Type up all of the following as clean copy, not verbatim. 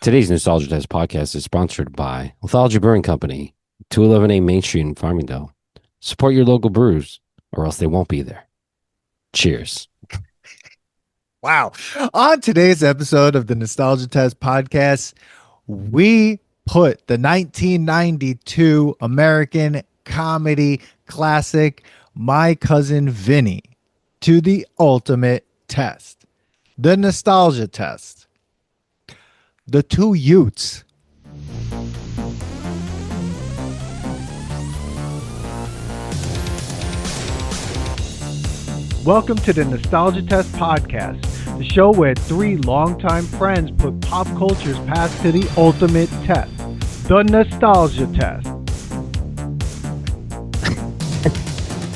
Today's Nostalgia Test podcast is sponsored by Lithology Brewing Company, 211A Main Street in Farmingdale. Support your local brews, or else they won't be there. Cheers. Wow. On today's episode of the Nostalgia Test podcast, we put the 1992 American comedy classic, My Cousin Vinny, to the ultimate test. The Nostalgia Test. The two yutes. Welcome to the Nostalgia Test podcast, the show where three longtime friends put pop culture's past to the ultimate test. The Nostalgia Test.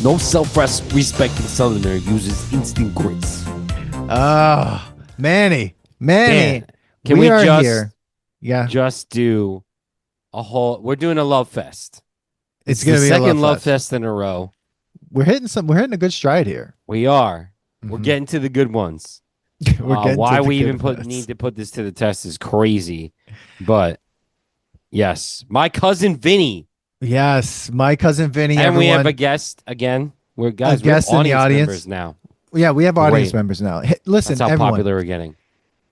No self-respecting Southerner uses instant grace. Manny. Dan, can we are just here. Yeah. just do a whole? We're doing a love fest. It's the gonna be second a love fest in a row. We're hitting a good stride here. We are. We're Mhm. getting to the good ones. We're getting Why to the we good even ones. need to put this to the test is crazy. But yes, My Cousin Vinny. Yes, My Cousin Vinny. And we have a everyone. guest again. We have guest in the audience. members now. Yeah, we have audience Wait. members now. Hey, listen, That's how everyone. popular we're getting.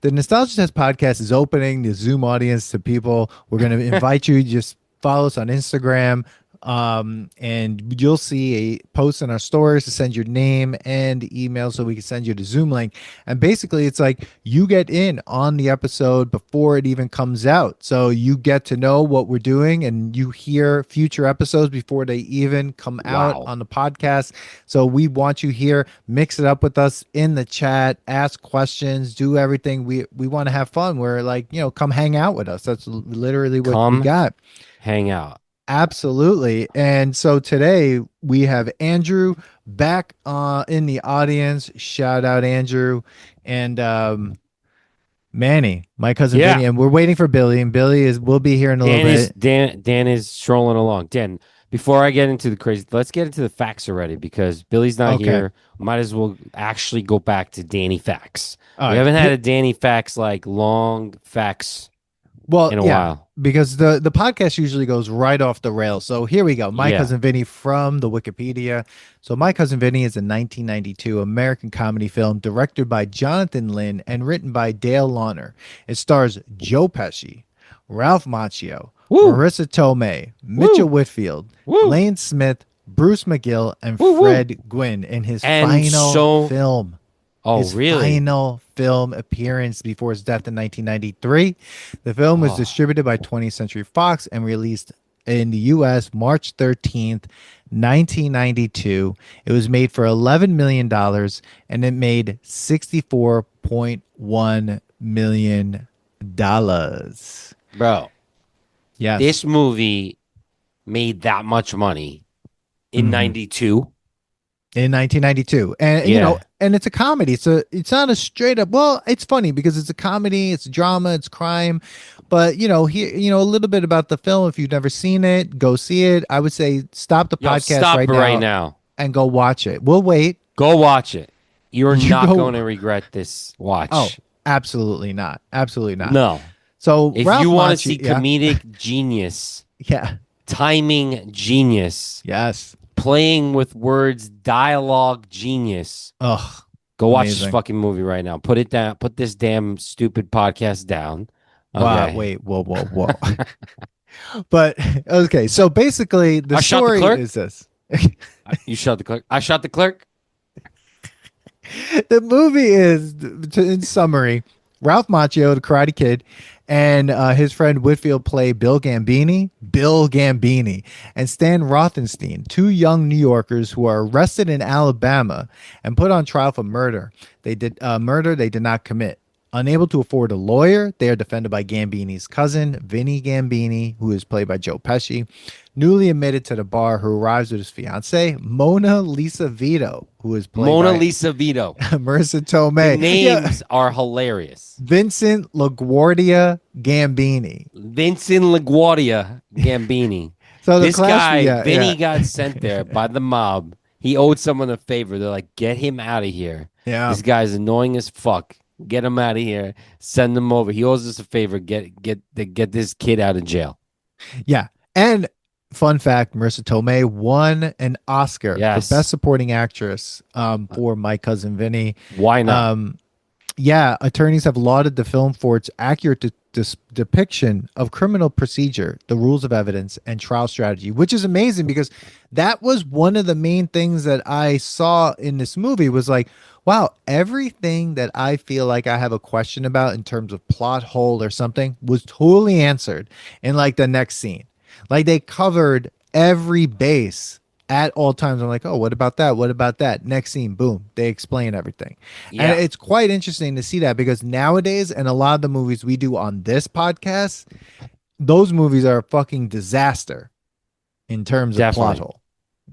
The Nostalgia Test podcast is opening the Zoom audience to people. We're going to invite you. Just follow us on Instagram, and you'll see a post in our stories to send your name and email so we can send you the Zoom link. And basically, it's like you get in on the episode before it even comes out. So you get to know what we're doing, and you hear future episodes before they even come out Wow. on the podcast. So we want you here. Mix it up with us in the chat. Ask questions. Do everything. We want to have fun. We're like, come hang out with us. That's literally what Come. we got. Hang out. Absolutely. And so today we have Andrew back in the audience. Shout out Andrew and Manny, my cousin Yeah. Vinny, and we're waiting for Billy. And Billy will be here in a little bit. Dan is strolling along. Dan, before I get into the crazy, let's get into the facts already because Billy's not Okay. here. Might as well actually go back to Danny facts. All We right. haven't had a Danny facts like long facts Well, in a yeah, while. because the podcast usually goes right off the rails. So here we go. My Yeah. Cousin Vinny from the Wikipedia. So My Cousin Vinny is a 1992 American comedy film directed by Jonathan Lynn and written by Dale Launer. It stars Joe Pesci, Ralph Macchio, Woo. Marissa Tomei, Mitchell Whitfield, Woo. Lane Smith, Bruce McGill, and Woo, woo. Fred Gwynn in his And final so- film. Oh, His really? final film appearance before his death in 1993. The film was Oh. distributed by 20th Century Fox and released in the U.S. March 13th, 1992. It was made for $11 million and it made $64.1 million. Bro, Yes. this movie made that much money in Mhm. 92. In 1992, and Yeah. and it's a comedy. It's not a straight up. Well, it's funny because it's a comedy, it's drama, it's crime, but here, a little bit about the film. If you've never seen it, go see it. I would say stop the Yo, podcast stop right it now, right now. and go watch it. We'll wait. Go watch it. You're You not go- going to regret this watch. Oh, absolutely not. Absolutely not. No. So If Ralph you want to Macchio- see yeah, comedic genius, yeah, timing genius, yes. playing with words, dialogue genius, Ugh. go watch this Amazing. fucking movie right now. Put it down. Put this damn stupid podcast down. Wow. Okay. Wait. Whoa. But okay. So basically, the I shot the story clerk? is this. You shot the clerk. I shot the clerk. The movie is, in summary, Ralph Macchio, the Karate Kid, and his friend Whitfield play Bill Gambini, and Stan Rothenstein, two young New Yorkers who are arrested in Alabama and put on trial for murder. They did not commit. Unable to afford a lawyer, they are defended by Gambini's cousin, Vinny Gambini, who is played by Joe Pesci. Newly admitted to the bar, who arrives with his fiancee, Mona Lisa Vito, who is played Mona by Lisa Vito. Marissa Tomei. The Yeah. names are hilarious. Vincent LaGuardia Gambini. Vincent LaGuardia Gambini. So the This class, guy, yeah, Vinny, yeah. got sent there by the mob. He owed someone a favor. They're like, get him out of here. Yeah. This guy's annoying as fuck. Get him out of here. Send him over. He owes us a favor. Get this kid out of jail. Yeah. And fun fact, Marissa Tomei won an Oscar for Best Yes. Supporting Actress for My Cousin Vinny. Why not? Um, yeah, attorneys have lauded the film for its accurate depiction of criminal procedure, the rules of evidence, and trial strategy, which is amazing because that was one of the main things that I saw in this movie was like, wow, everything that I feel like I have a question about in terms of plot hole or something was totally answered in like the next scene. Like they covered every base at all times. I'm like, oh, what about that? What about that? Next scene, boom, they explain everything. And Yeah, it's quite interesting to see that because nowadays, and a lot of the movies we do on this podcast, those movies are a fucking disaster in terms of plot definitely. hole.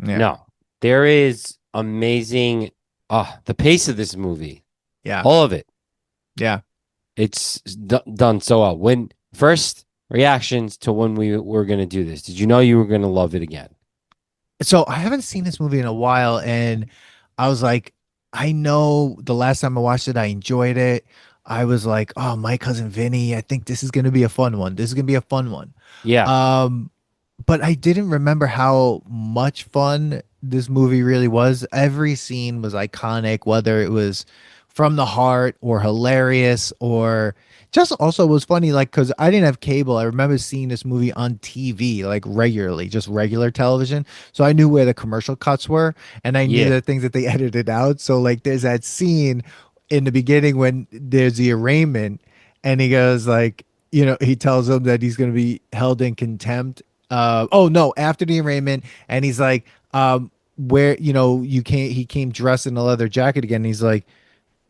Yeah. No, there is amazing. The pace of this movie, Yeah. all of it, Yeah. it's done so well. When first reactions to when we were going to do this, did you know you were going to love it again? So I haven't seen this movie in a while, and I was like, I know the last time I watched it, I enjoyed it. I was like, oh, My Cousin Vinny, I think this is gonna be a fun one. This is gonna be a fun one. Yeah, Um, but I didn't remember how much fun this movie really was. Every scene was iconic, whether it was from the heart or hilarious or just also was funny. Like, because I didn't have cable, I remember seeing this movie on TV like regularly, just regular television. So I knew where the commercial cuts were and I knew yeah, the things that they edited out. So, like, there's that scene in the beginning when there's the arraignment and he goes, like, he tells him that he's going to be held in contempt oh no, after the arraignment, and he's like, where he came dressed in a leather jacket again. And he's like,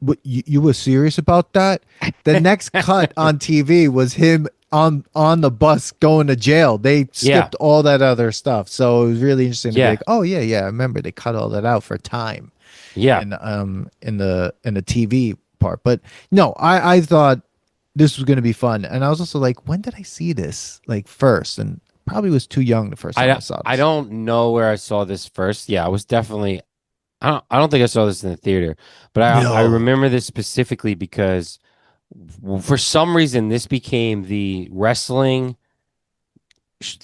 what, you were serious about that? The next cut on TV was him on the bus going to jail. They yeah, skipped all that other stuff, so it was really interesting to be yeah, like, oh yeah, yeah, I remember they cut all that out for time yeah. in the TV part. But no, I thought this was going to be fun, and I was also like, when did I see this like first? And probably was too young the first time I saw I this. don't know where I saw this first. Yeah, I was definitely. I don't think I saw this in the theater, but I No. remember this specifically because for some reason this became the wrestling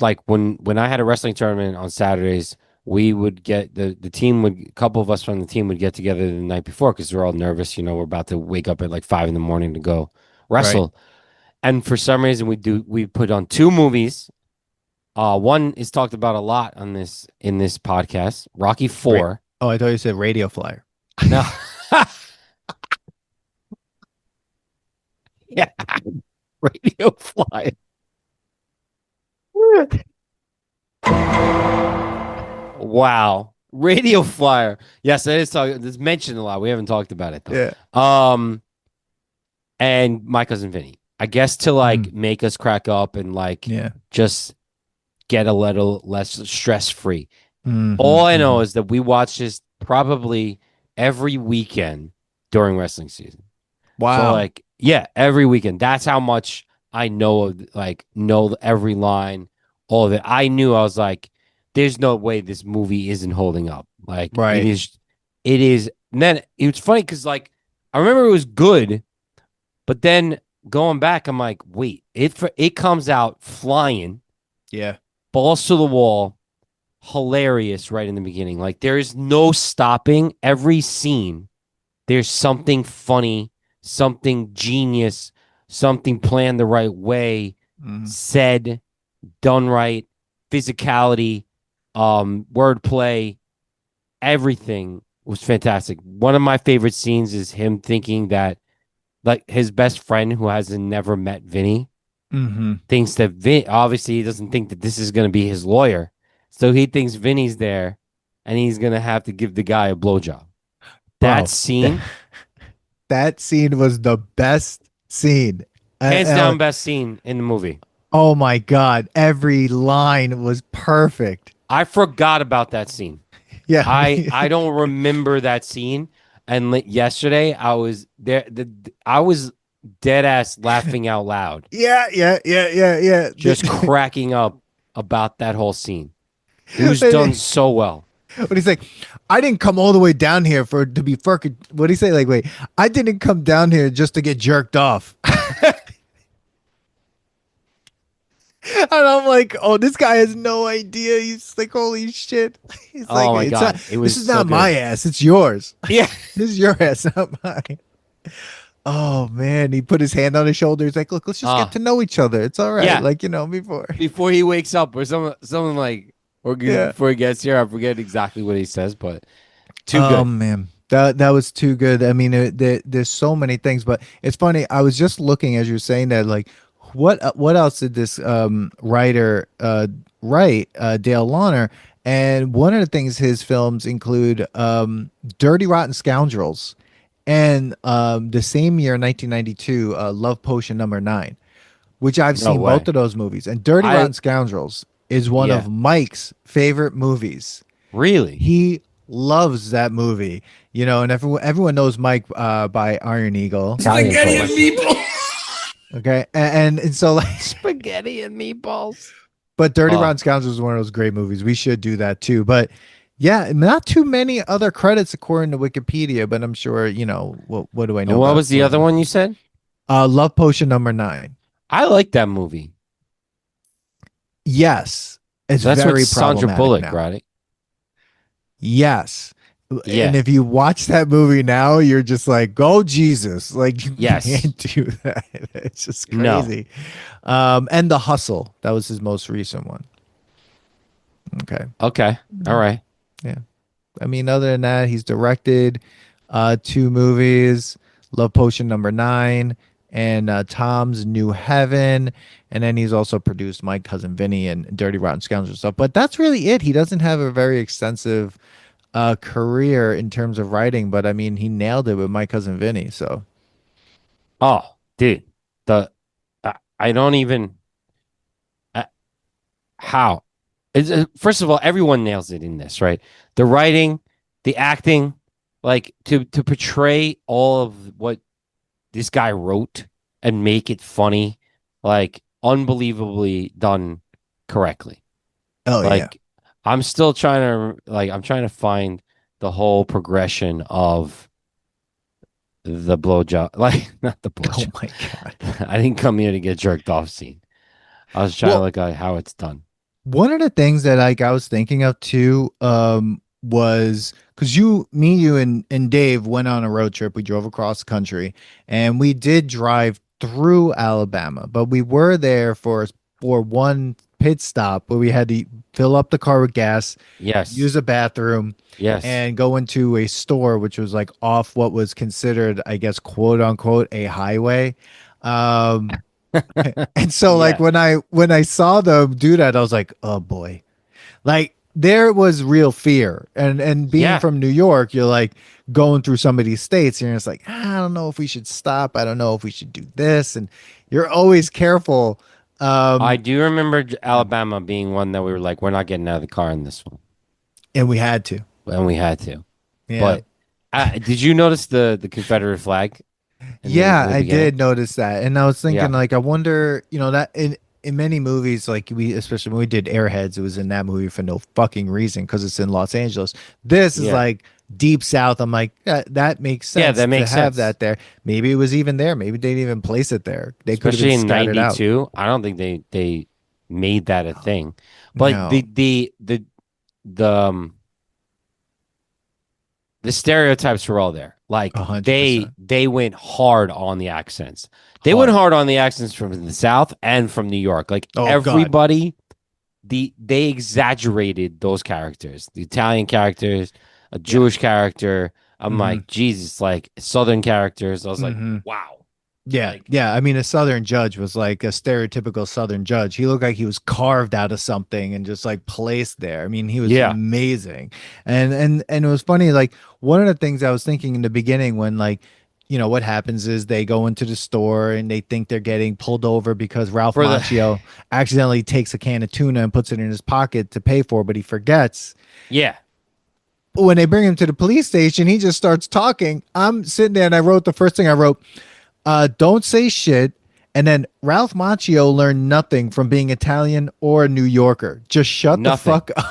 like when I had a wrestling tournament on Saturdays, we would get the team would a couple of us from the team would get together the night before because we're all nervous. We're about to wake up at like 5 in the morning to go Right. wrestle. And for some reason, we put on two movies. One is talked about a lot on this in this podcast, Rocky Right. Four. Oh, I thought you said Radio Flyer. No, yeah, Radio Fly. Wow. Radio Flyer. Yes, that is talking. It's mentioned a lot. We haven't talked about it Yeah. though. And My Cousin Vinny. I guess to like Mm. make us crack up and like Yeah. just get a little less stress free. Hmm. All I know Hmm. is that we watch this probably every weekend during wrestling season. So Wow. like, yeah, every weekend. That's how much I know of like know every line, all of it. I knew I was like, there's no way this movie isn't holding up. Like Right. it is. And then it was funny because like I remember it was good, but then going back, I'm like, wait, it comes out flying, Yeah. balls to the wall, hilarious right in the beginning. Like there is no stopping every scene. There's something funny, something genius, something planned the right way, Hmm. said, done right, physicality, wordplay, everything was fantastic. One of my favorite scenes is him thinking that like his best friend who has never met Vinny Hmm. thinks that obviously he doesn't think that this is going to be his lawyer. So he thinks Vinny's there and he's going to have to give the guy a blowjob. That Bro, scene, that scene was the best scene. hands down best scene in the movie. Oh my God. Every line was perfect. I forgot about that scene. Yeah. I don't remember that scene. And yesterday I was there. I was dead ass laughing out loud, Yeah. Yeah. Yeah. Yeah. Yeah. just cracking up about that whole scene. It was done so well. But he's like, I didn't come all the way down here for to be fucking. What do he say? Like, wait, I didn't come down here just to get jerked off. And I'm like, oh, this guy has no idea. He's like, holy shit. He's like, Oh my it's not. God. It This was is so not my good. ass. It's yours. Yeah. This is your ass, not mine. Oh man, he put his hand on his shoulder. He's like, look, let's just get Uh, to know each other. It's all right. yeah. Like before. Before he wakes up or something like, Yeah. before he gets here, I forget exactly what he says, but too Oh good. man, that was too good. I mean, there's so many things, but it's funny. I was just looking as you're saying that, like, what else did this writer write? Dale Launer, and one of the things his films include Dirty Rotten Scoundrels, and the same year, 1992, Love Potion Number Nine, which I've No seen both way. of those movies. And Dirty I Rotten Scoundrels is one Yeah. of Mike's favorite movies. Really? He loves that movie, and everyone knows Mike by Iron Eagle. Italian Spaghetti and place. meatballs. Okay, and so like, Spaghetti and meatballs. but Dirty Oh, Rotten Scoundrels is one of those great movies. We should do that too. But yeah, not too many other credits according to Wikipedia. But I'm sure what do I and know what about was the other one you said? Love Potion Number Nine. I like that movie. Yes, it's That's with very Sandra problematic Bullock, now. right? Yes. And Yeah. if you watch that movie now, you're just like, oh Jesus. Like you Yes. can't do that. It's just No. crazy. And The Hustle. That was his most recent one. Okay. Okay. All right. Yeah. I mean, other than that, he's directed two movies, Love Potion Number Nine and Tom's New Heaven. And then he's also produced My Cousin Vinny and Dirty Rotten Scoundrels stuff. But that's really it. He doesn't have a very extensive career in terms of writing, but I mean, he nailed it with My Cousin Vinny. So, Oh, dude. The I don't even how. First of all, everyone nails it in this, right? The writing, the acting, like to portray all of what this guy wrote and make it funny, like unbelievably done correctly. oh yeah, Like I'm still trying to I'm trying to find the whole progression of the blowjob, like not the oh blowjob. my god. I didn't come here to get jerked off scene. I was trying to Well, look at how it's done. one of the things that like I was thinking of too, was because you and Dave went on a road trip. We drove across the country, and we did drive through Alabama, but we were there for one pit stop where we had to fill up the car with gas, Yes. use a bathroom, Yes. and go into a store which was like off what was considered, I guess, quote unquote, a highway. Um, and so like Yeah. when I saw them do that, I was like, oh boy. Like there was real fear. And being Yeah. from New York, you're like going through some of these states and you're just like, I don't know if we should stop. I don't know if we should do this. And you're always careful. I Um, do remember Alabama being one that we were like, we're not getting out of the car in this one. and we had to. And we had to. Yeah. But did you notice the Confederate flag in Yeah, the I beginning? did notice that. And I was thinking Yeah. like I wonder, that in many movies, like we especially when we did Airheads, it was in that movie for no fucking reason because it's in Los Angeles. This is Yeah. like deep south. I'm like, that makes Yeah, sense that makes to have sense. that there. Maybe it was even there. Maybe they didn't even place it there. They could have Especially been in scattered out. 92. I don't think they made that a thing. But No, the the stereotypes were all there. Like 100%. they went hard on the accents. They went Hard. hard on the accents from the South and from New York. Like Oh, God. everybody, they exaggerated those characters. The Italian characters, a Jewish character. I'm Mhm. like, Jesus, like Southern characters. I was like, Mhm. wow. Yeah, Like, yeah. I mean, a Southern judge was like a stereotypical Southern judge. He looked like he was carved out of something and just like placed there. I mean, he was yeah. amazing. And it was funny. Like one of the things I was thinking in the beginning when like, what happens is they go into the store and they think they're getting pulled over because Ralph For the Macchio accidentally takes a can of tuna and puts it in his pocket to pay for, but he forgets. yeah. But when they bring him to the police station, he just starts talking. I'm sitting there and I wrote the first thing I wrote. Don't say shit. And then Ralph Macchio learned nothing from being Italian or a New Yorker. Just shut the Nothing. fuck up.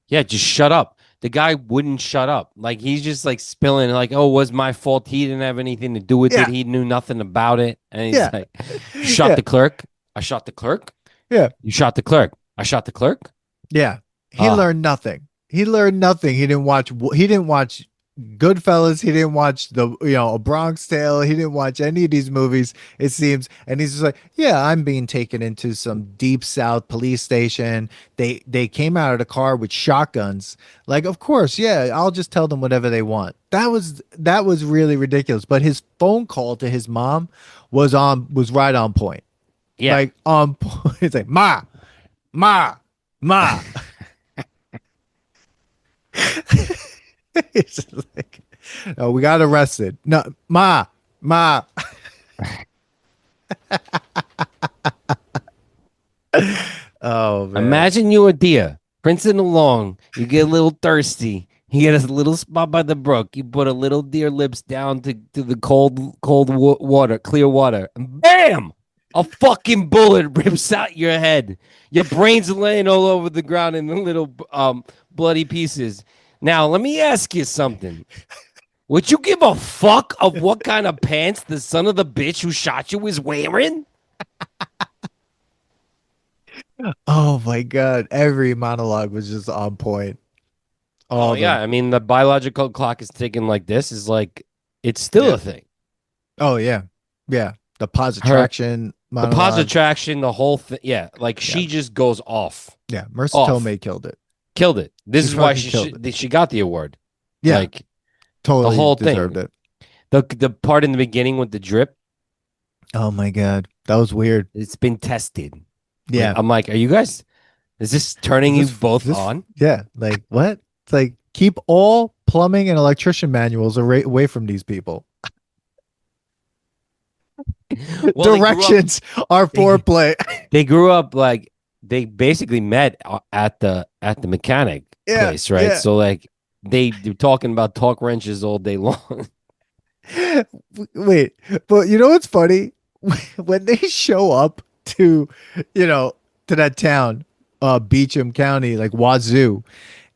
Yeah, just shut up. the guy wouldn't shut up. Like he's just like spilling, like, oh, was my fault. He didn't have anything to do with it. Yeah, He knew nothing about it. And he's yeah, like, you shot yeah, the clerk. I shot the clerk. yeah, You shot the clerk. I shot the clerk. yeah. He Ah, learned nothing. He learned nothing. He didn't watch. He didn't watch Goodfellas. He didn't watch A Bronx Tale. He didn't watch any of these movies. It seems, and he's just like, yeah, I'm being taken into some deep South police station. They came out of the car with shotguns. Like, of course, yeah, I'll just tell them whatever they want. That was really ridiculous. But his phone call to his mom was right on point. yeah. Like on point. It's like ma, ma. It's just like, oh, we got arrested. No, ma. Oh man. Imagine you a deer, prancing along. You get a little thirsty. You get a little spot by the brook. You put a little deer lips down to the cold water, clear water, and bam! A fucking bullet rips out your head. Your brain's laying all over the ground in the little bloody pieces. Now, let me ask you something. Would you give a fuck of what kind of pants the son of the bitch who shot you is wearing? Oh my God. Every monologue was just on point. All Oh of yeah, them. I mean the biological clock is ticking like this is like it's still Yeah. a thing. Oh yeah. Yeah. The pause Her attraction the pause monologue. attraction, the whole thing, yeah, like Yeah. she just goes off, Yeah. Marissa off, Tomei killed it. killed it. This She is why fucking killed it. she got the award. Yeah. Like the Totally whole deserved thing, it. the part in the beginning with the drip, Oh my God. That was weird. it's been tested. Like Yeah. I'm like, are you guys? Is this Is turning you this both this on? yeah, like what? It's like keep all plumbing and electrician manuals away from these people. Well, Directions are they foreplay. they grew up like they basically met at the mechanic Yeah, place, right? yeah. So like they're talking about torque wrenches all day long. Wait, but you know what's funny? When they show up to, you know, to that town, Beecham County, like Wazoo,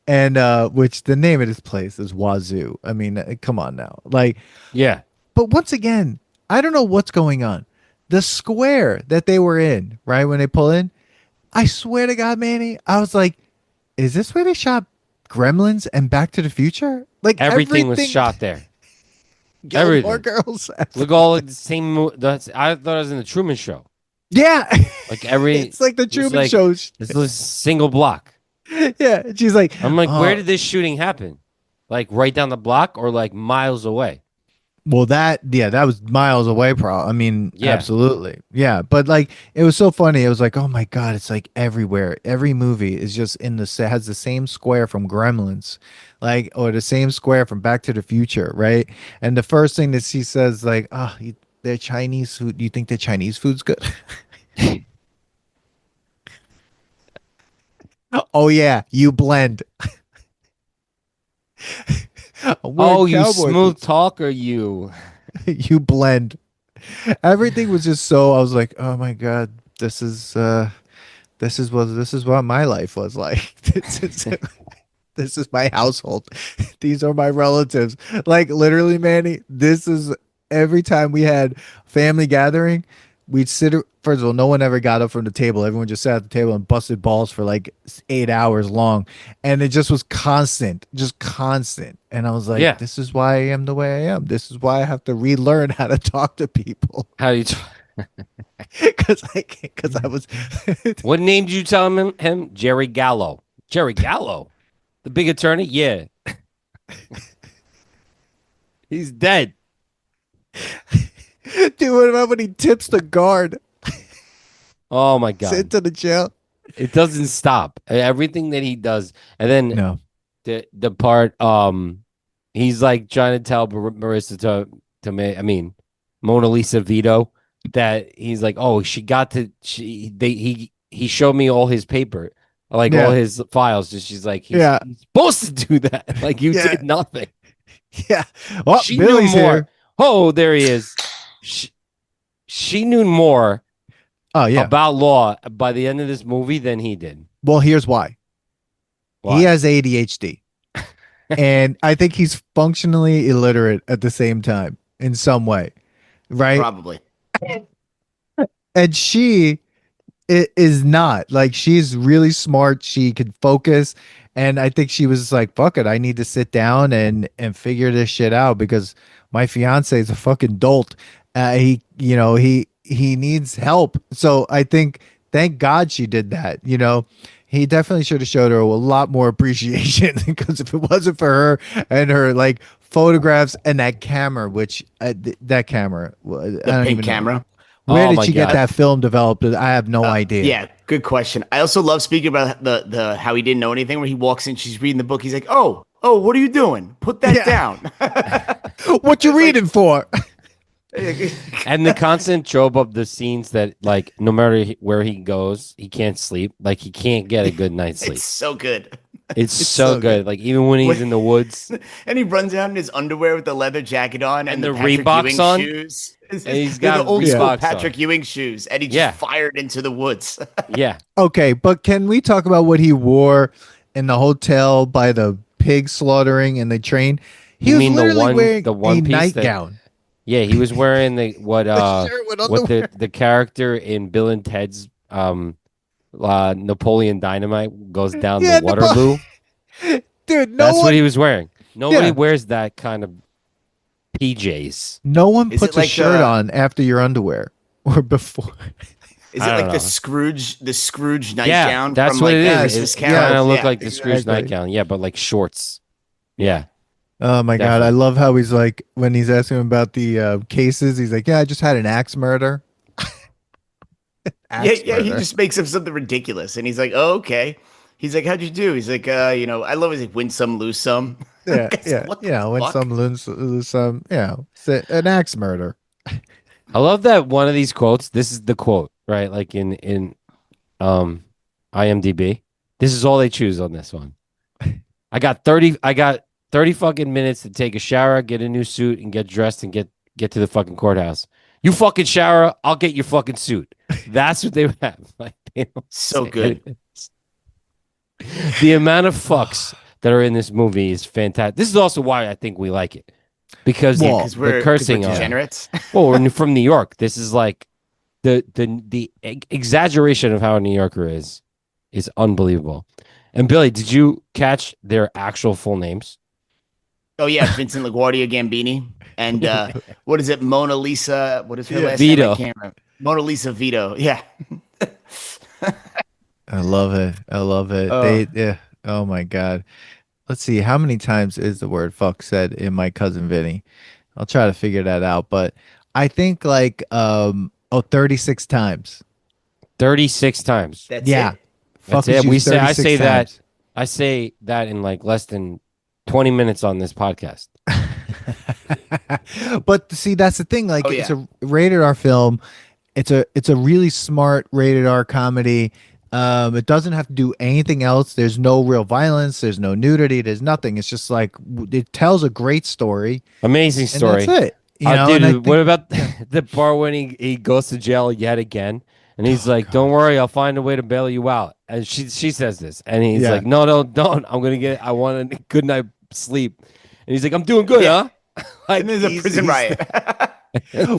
and which the name of this place is Wazoo. I mean, come on now. Like, Yeah, but once again, I don't know what's going on. The square that they were in, right, when they pull in, I swear to God, Manny, I was like, is this where they shot Gremlins and Back to the Future? Like everything was everything, shot there. Gilmore Everything. Girls. Look, all like the same. That's I thought I was in the Truman Show. Yeah, Like every it's like the just Truman like Show. this is a single block. Yeah, and she's like, I'm like, where oh, did this shooting happen? Like right down the block or like miles away? well, that was miles away, I mean, Yeah. absolutely. Yeah. But like, it was so funny. It was like, oh my God, it's like everywhere. Every movie is just has the same square from Gremlins, like, or the same square from Back to the Future, right? And the first thing that she says, like, oh, they're Chinese food. You think the Chinese food's good? Oh, yeah, you blend. I'm wearing Oh, you cowboy smooth boots. talker, you. You blend. Everything was just so, I was like, oh my God, this is what my life was like. This is my household. These are my relatives. Like literally, Manny, this is every time we had family gathering, we'd sit. First of all, no one ever got up from the table. Everyone just sat at the table and busted balls for like 8 hours long, and it just was constant, just constant. And I was like, Yeah. this is why I am the way I am. This is why I have to relearn how to talk to people How do you? because I was. What name did you tell him? Jerry Gallo. Jerry Gallo, the big attorney. Yeah, he's dead. Dude, what about when he tips the guard Oh my sent god, to the jail? it doesn't stop. Everything that he does, and then No. the part he's like trying to tell Marissa to me. I mean, Mona Lisa Vito that he's like, oh, she got to he showed me all his paper, like all Yeah. his files. And she's like, Yeah. he's supposed to do that. Like you Yeah. did nothing. Yeah. Well, She knew Billy's more. here. Oh, there he is. She knew more Oh, yeah. about law by the end of this movie than he did. Well, here's why. He Why? has ADHD. and I think he's functionally illiterate at the same time in some way, right? Probably. And she is not like she's really smart. She can focus, and I think she was like, "Fuck it, I need to sit down and figure this shit out because my fiance is a fucking dolt. He needs help." So I think, thank God she did that. He definitely should have showed her a lot more appreciation because if it wasn't for her and her like photographs and that camera, which that camera, I The don't pink even know. camera. Where Oh did my she get God. that film developed? I have no idea. Yeah, good question. I also love speaking about the how he didn't know anything. Where he walks in, she's reading the book. He's like, "Oh, what are you doing? Put that Yeah. down." What you It's like, reading for? And the constant trope of the scenes that, like, no matter where he goes, he can't sleep. Like, he can't get a good night's sleep. it's so good. It's It's so so good. good. Like, even when he's When- in the woods And he runs out in his underwear with the leather jacket on and and the the Patrick Reeboks Ewing on, shoes. and he's They're the got old school Reeboks Patrick on. Ewing shoes, and he just Yeah. fired into the woods. Yeah. Okay, but can we talk about what he wore in the hotel by the pig slaughtering and the train? He You was mean literally wearing the a one piece that, nightgown. yeah, he was wearing the The shirt with what underwear. the character in Bill and Ted's Napoleon Dynamite goes down the Yeah, Waterloo. dude, That's what he was wearing. Nobody Yeah. wears that kind of PJs. no one Is puts it a like shirt on after your underwear or before. Is I it don't like know. the Scrooge Yeah, nightgown that's from what like it the is. Christmas It Carol? kind of look Yeah. like the Scrooge exactly. nightgown. Yeah, but like shorts. Yeah, Oh my God, I definitely. love how he's like when he's asking him about the cases, he's like, "Yeah, I just had an axe murder." Yeah, Axe yeah, he murder. just makes up something ridiculous, and he's like, "Oh, okay." He's like, "How'd you do?" He's like, I love it. Like, win some, lose some." Yeah, Guys, yeah, what the yeah. When fuck? some lose some, an axe murder. I love that one of these quotes. This is the quote, right? Like in um IMDb. This is all they choose on this one. I got 30 fucking minutes to take a shower, get a new suit, and get dressed and get to the fucking courthouse. You fucking shower, I'll get your fucking suit. That's what they would have. Like, they don't So say good. anything. The amount of fucks that are in this movie is fantastic. This is also why I think we like it. Because Well, Because the we're cursing degenerates. well, we're from New York. This is like the exaggeration of how a New Yorker is unbelievable. And Billy, did you catch their actual full names? Oh yeah, Vincent LaGuardia Gambini, and what is it, Mona Lisa? What is her Yeah. last name? Vito. I can't remember. Mona Lisa Vito. Yeah. I love it. I love it. Uh, Yeah. Oh my God. Let's see. How many times is the word fuck said in my cousin Vinny? I'll try to figure that out. But I think like 36 times. 36 times. that's Yeah. it. Fuck That's is it. used 36 times. I say that in like less than 20 minutes on this podcast. But see, that's the thing. Like, Oh it's yeah. a rated R film. It's a really smart rated R comedy. It doesn't have to do anything else. There's no real violence. There's no nudity. There's nothing. It's just like it tells a great story, Amazing and story. that's it. And I Dude, what think about the part when he goes to jail yet again? And he's like, "Don't worry, I'll find a way to bail you out." And she says this, and he's Yeah. like, "No, no, don't. I want a good night sleep." And he's like, "I'm doing good, Yeah. huh?" Like, And there's a prison riot.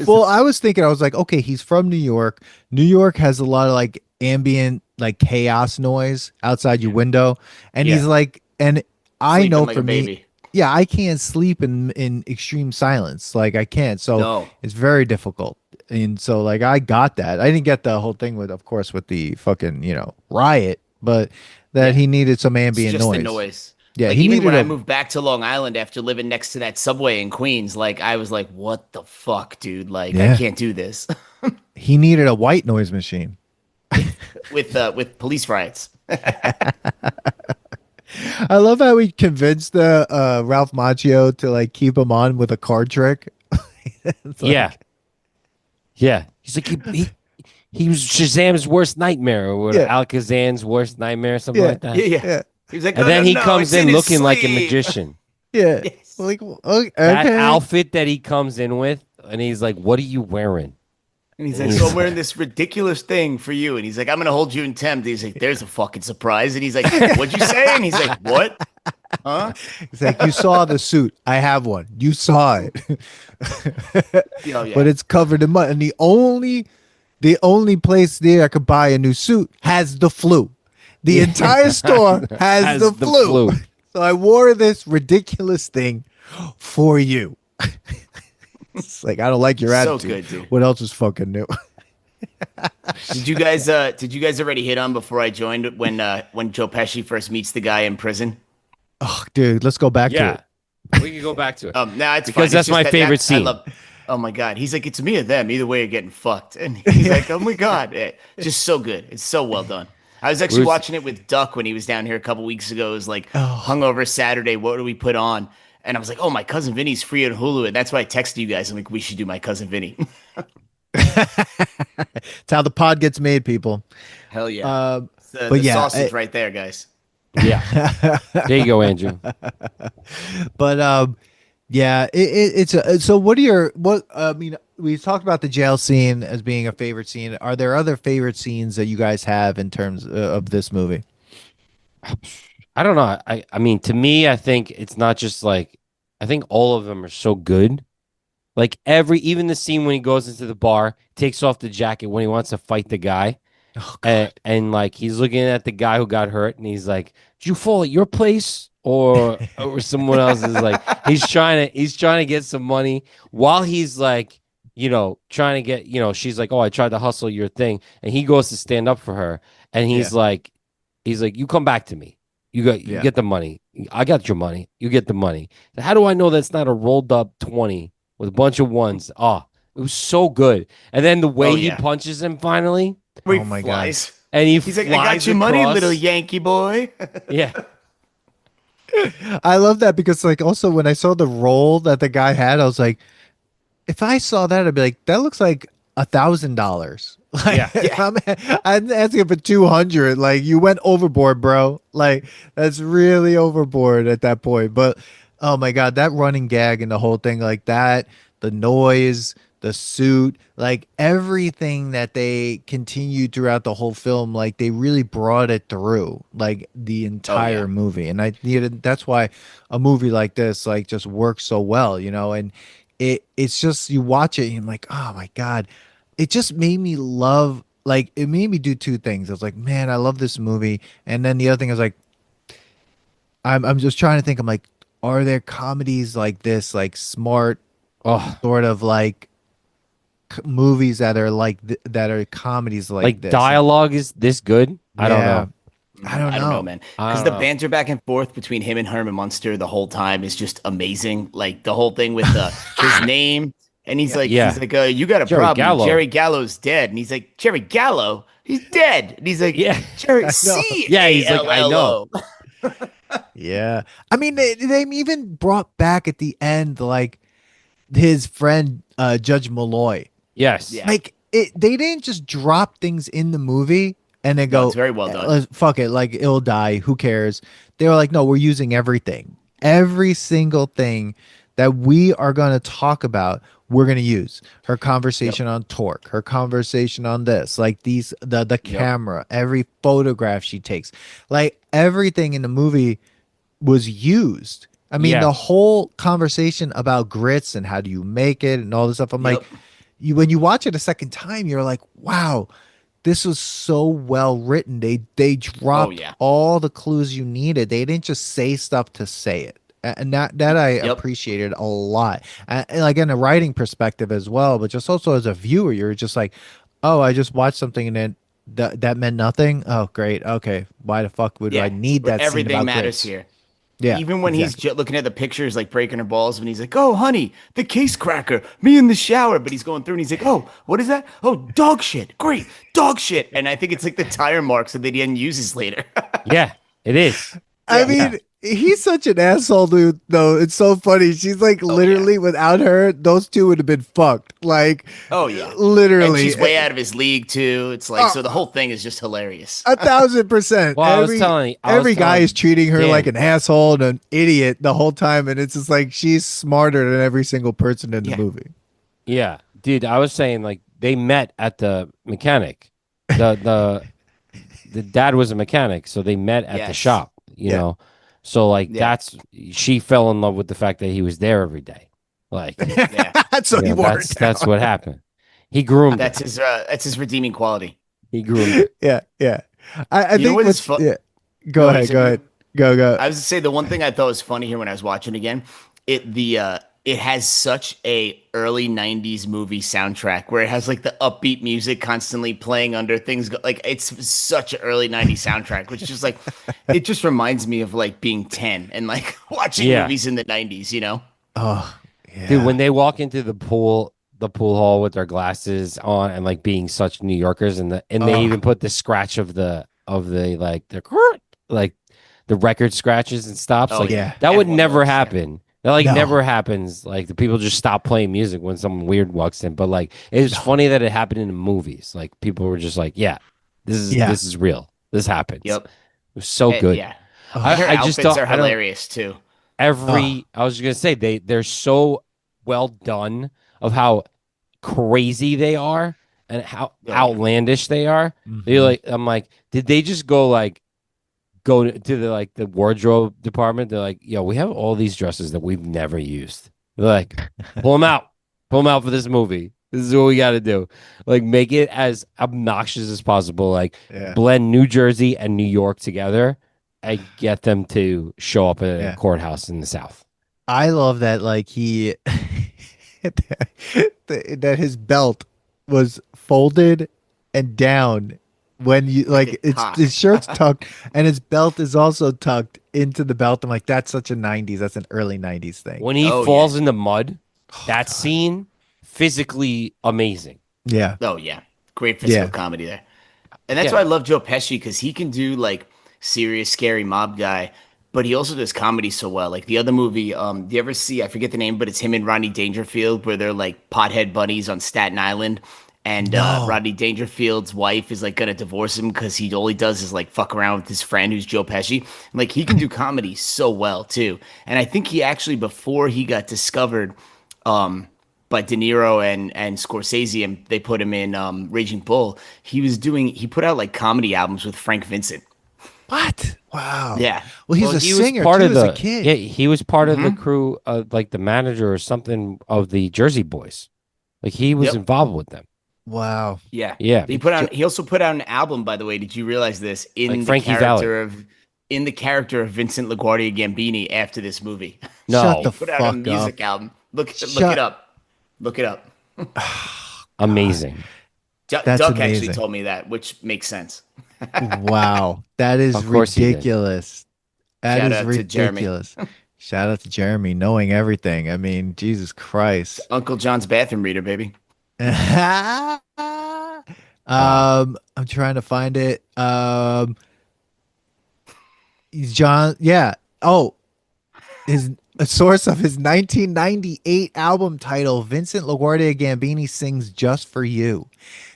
well, I was thinking, I was like, okay, he's from New York. New York has a lot of like ambient, like chaos noise outside your window, and Yeah. he's like, and I Sleeping know like for a me, baby. yeah, I can't sleep in extreme silence. Like I can't. So No. it's very difficult. And so like I got that. I didn't get the whole thing with, of course, with the fucking, riot, but that Yeah. he needed some It's ambient just noise. the noise. Yeah, Like he even needed when I a moved back to Long Island after living next to that subway in Queens, like I was like, "What the fuck, dude? Like I Yeah. can't do this." he needed a white noise machine. with police riots. I love how he convinced the Ralph Macchio to like keep him on with a card trick. It's like, yeah, yeah. He's like he was Shazam's worst nightmare, or Yeah. Alakazam's worst nightmare, something Yeah. like that. Yeah, yeah. Yeah. He was like, And "Oh, then no, he no, comes it's in his looking like a sleeve." magician. Yeah. Yes. Like, okay. That outfit that he comes in with, and he's like, "What are you wearing?" And he's like, "So I'm wearing this ridiculous thing for you." And he's like, "I'm gonna hold you in temp." He's like, "There's a fucking surprise." And he's like, "What'd you say?" And he's like, "What?" Huh? It's like, you saw the suit. I have one. You saw it. Oh But yeah. it's covered in mud. And the only place there I could buy a new suit has the flu. The entire store has the Has the flu. flu. So I wore this ridiculous thing for you. It's like, I don't like your So attitude. good, dude. What else is fucking new? Did you guys already hit on before I joined when Joe Pesci first meets the guy in prison? Oh, dude, let's go back to Yeah, it. we can go back to it No, it's because fine. It's that's just my that favorite I scene. love. Oh my god, he's like, it's me or them. Either way, you're getting fucked. And he's like, oh my god, just so good. It's so well done. I was actually Bruce, watching it with Duck when he was down here a couple weeks ago. It was like Oh, hungover Saturday. What do we put on? And I was like, oh, my cousin Vinny's free on Hulu, and that's why I texted you guys. I'm like, we should do my cousin Vinny. it's how the pod gets made, people. Hell yeah, Uh, the, but the yeah, sausage right there, guys. yeah, there you go, Andrew. but yeah, it's so. What are your what? I mean, we talked about the jail scene as being a favorite scene. Are there other favorite scenes that you guys have in terms of this movie? I don't know. I mean, to me, I think it's not just like I think all of them are so good. Like even the scene when he goes into the bar, takes off the jacket when he wants to fight the guy. Oh and, God, and like he's looking at the guy who got hurt and he's like, did you fall at your place or someone else's? Like he's trying to get some money while he's like, trying to get, she's like, oh, I tried to hustle your thing, and he goes to stand up for her, and yeah, he's like, you come back to me, you yeah. get the money, I got your money, you get the money. How do I know that's not a rolled up 20 with a bunch of ones? Oh, it was so good. And then the way Oh he yeah, punches him finally, where Oh he my God. flies. and he He's like, I got flies your money, little across. Yankee boy. Yeah, I love that because like also when I saw the role that the guy had, I was like, if I saw that, I'd be like, that looks like $1,000. Like yeah, Yeah. I'm asking for 200. Like you went overboard, bro. Like that's really overboard at that point. But oh my God, that running gag and the whole thing like that, the noise, the suit, like everything that they continued throughout the whole film, like they really brought it through like the Oh entire yeah. movie. And I needed that's why a movie like this like just works so well, and it's just you watch it and you're like, oh my God, it just made me love, like it made me do two things. I was like, man, I love this movie. And then the other thing is like, I'm just trying to think, I'm like, are there comedies like this, like smart oh, sort of like movies that are like that are comedies like like this? And dialogue is this good? I don't yeah, know. I don't I don't know, know. man. I Because don't the know. banter back and forth between him and Herman Munster the whole time is just amazing. Like the whole thing with his name, and he's Yeah. like, Yeah, you got a Jerry problem. Gallo. Jerry Gallo's dead, and he's like, Jerry Gallo, he's dead, and he's like, Yeah, Jerry I know. yeah. He's like, I know. Callo. Yeah. I mean, they even brought back at the end, like his friend, Judge Malloy. Yes. Yeah, Like they didn't just drop things in the movie and then no, it's go, very well done. Fuck it, like it'll die, who cares." They were like, no, we're using every single thing that we are going to talk about, we're going to use her Yep, conversation on Torque, her conversation on this, like the yep. camera, every photograph she takes, like everything in the movie was used. I mean, Yeah. the whole conversation about grits and how do you make it and all this stuff. I'm like, Yep. when you watch it a second time, you're like, wow, this was so well written. They Oh dropped yeah. all the clues you needed. They didn't just say stuff to say it. And that I Yep. appreciated a lot. And like in a writing perspective as well, but just also as a viewer, you're just like, oh, I just watched something and then that meant nothing. Oh, great. Okay. Why the fuck would I Yeah. need Where that scene everything about matters grits? here. Yeah, Even when he's exactly. looking at the pictures, like breaking her balls, when he's like, "Oh, honey, the case cracker, me in the shower," but he's going through and he's like, "Oh, what is that? Oh, dog shit, great, dog shit," and I think it's like the tire marks that he then uses later. Yeah. It is. I Yeah. Yeah. mean, he's such an asshole, dude. Though it's so funny. She's like Oh yeah. literally without her, those two would have been fucked. Like Oh yeah. And literally, she's way out of his league too. It's like so the uh, whole thing is just hilarious. 1,000%. Well, Every guy is treating her like Dan. an asshole and an idiot the whole time, and it's just like she's smarter than every single person in the Yeah. movie. Yeah, dude. I was saying like they met at the mechanic. The dad was a mechanic, so they met at the Yes. shop. Yeah, So like Yeah. she fell in love with the fact that he was there every day. Like, Yeah. So he wore it that's down. what happened. He groomed her. That's his redeeming quality. He groomed her. Yeah, yeah. I You know think what is what's fun? yeah. Go Go, you ahead, said go you. ahead, go. I was to say the one thing I thought was funny here when I was watching again, it has such a early '90s movie soundtrack where it has like the upbeat music constantly playing under things like it's such an early '90s soundtrack, which just like it just reminds me of like being 10 and like watching Yeah. movies in the '90s. You know? Oh, Dude, yeah. when they walk into the pool hall with their glasses on and like being such New Yorkers and they Oh, even put the scratch of the like the like the record scratches and stops. Oh Like yeah, yeah. that would everyone never loves. Yeah. happen. That like No. never happens. Like the people just stop playing music when someone weird walks in. But like it's No. funny that it happened in the movies. Like people were just like, yeah, Yeah. this is real. This happens. Yep. It was so good. Yeah. And Oh, her I just outfits don't are I don't hilarious too. oh, I was just gonna say they're so well done of how crazy they are and how Oh yeah. outlandish they are. They hmm. like I'm like, did they just go to the like the wardrobe department? They're like, yo, we have all these dresses that we've never used. They're like, pull them out, pull them out for this movie. This is what we got to do. Like, make it as obnoxious as possible. Like, Yeah. blend New Jersey and New York together and get them to show up at a Yeah. courthouse in the South. I love that like he that his belt was folded and down when you Like like a it's cock. his shirt's tucked and his belt is also tucked into the belt. I'm like, that's such a 90s, that's an early 90s thing. When he Oh yeah. falls in the mud, Oh that God. scene, physically amazing. Yeah. Oh yeah. Great physical Yeah. comedy there. And that's why Yeah. I love Joe Pesci because he can do like serious, scary mob guy, but he also does comedy so well. Like the other movie, do you ever see? I forget the name, but it's him and Rodney Dangerfield where they're like pothead bunnies on Staten Island, and No. Rodney Dangerfield's wife is like gonna divorce him because he all he does is like fuck around with his friend who's Joe Pesci. And, like he can do comedy so well too. And I think he actually before he got discovered, by De Niro and Scorsese, and they put him in Raging Bull. He put out like comedy albums with Frank Vincent. What? Wow. Yeah. Well, he's Well, a he was singer part too of as a the kid. he was part of the Hmm. crew, like the manager or something of the Jersey Boys. Like he was Yep. involved with them. Wow. Yeah. Yeah, He also put out an album, by the way. Did you realize this? like Frankie Valli. In the character of Vincent LaGuardia Gambini after this movie. Shut No, the Put out a fuck up. music album. Look it Shut. up. Look it up. God. amazing. That's Duck actually amazing. told me that, which makes sense. Wow. That is Of course he did. ridiculous. That Shout is out to Jeremy. ridiculous. Shout out to Jeremy knowing everything. I mean, Jesus Christ. Uncle John's bathroom reader, baby. Wow. I'm trying to find it. John, yeah. Oh, his a source of his 1998 album title, Vincent LaGuardia Gambini sings "Just for You."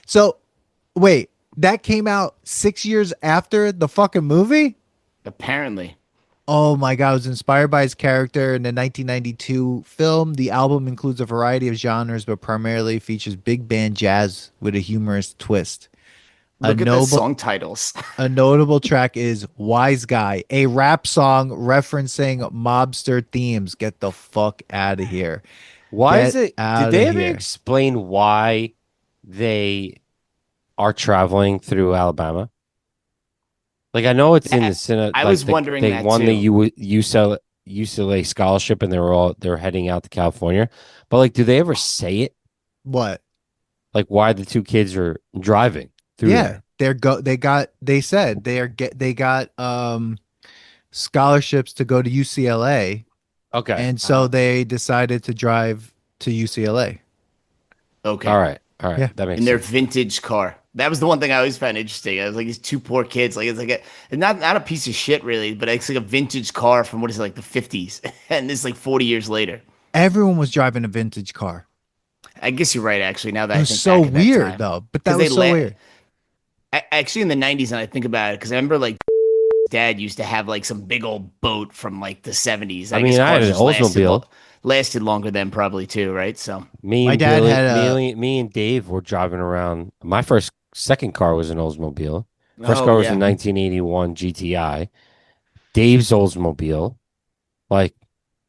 So, wait, that came out 6 years after the fucking movie? Apparently. Oh my God, it was inspired by his character in the 1992 film. The album includes a variety of genres, but primarily features big band jazz with a humorous twist. A Look at the noble song titles. a notable track is Wise Guy, a rap song referencing mobster themes. Get the fuck out of here. Why is Get it? Did out of they ever here. explain why they are traveling through Alabama? Like I know it's in the That Senate. I Like was wondering they that won the too. UCLA scholarship and they're heading out to California. But like, do they ever say it? What? Like why the two kids are driving through Yeah, there? they said they got scholarships to go to UCLA, Okay. and so they decided to drive to UCLA. Okay. All right. All right. Yeah. That makes In their sense. vintage car. That was the one thing I always found interesting. I was like, these two poor kids. Like, it's like not a piece of shit, really, but it's like a vintage car from what is it, like the 50s. And it's like 40 years later. Everyone was driving a vintage car. I guess you're right, actually, now that It I was think so back at that weird time. though, but that Because was so weird. actually in the 90s, and I think about it, because I remember like dad used to have like some big old boat from like the 70s. I I guess mean, I had cars an just Oldsmobile. lasted longer then, probably too, right? So, Me My and dad Billy, had a me and Dave were driving around. My second car was an Oldsmobile. First oh, car was a yeah. 1981 GTI. Dave's Oldsmobile. Like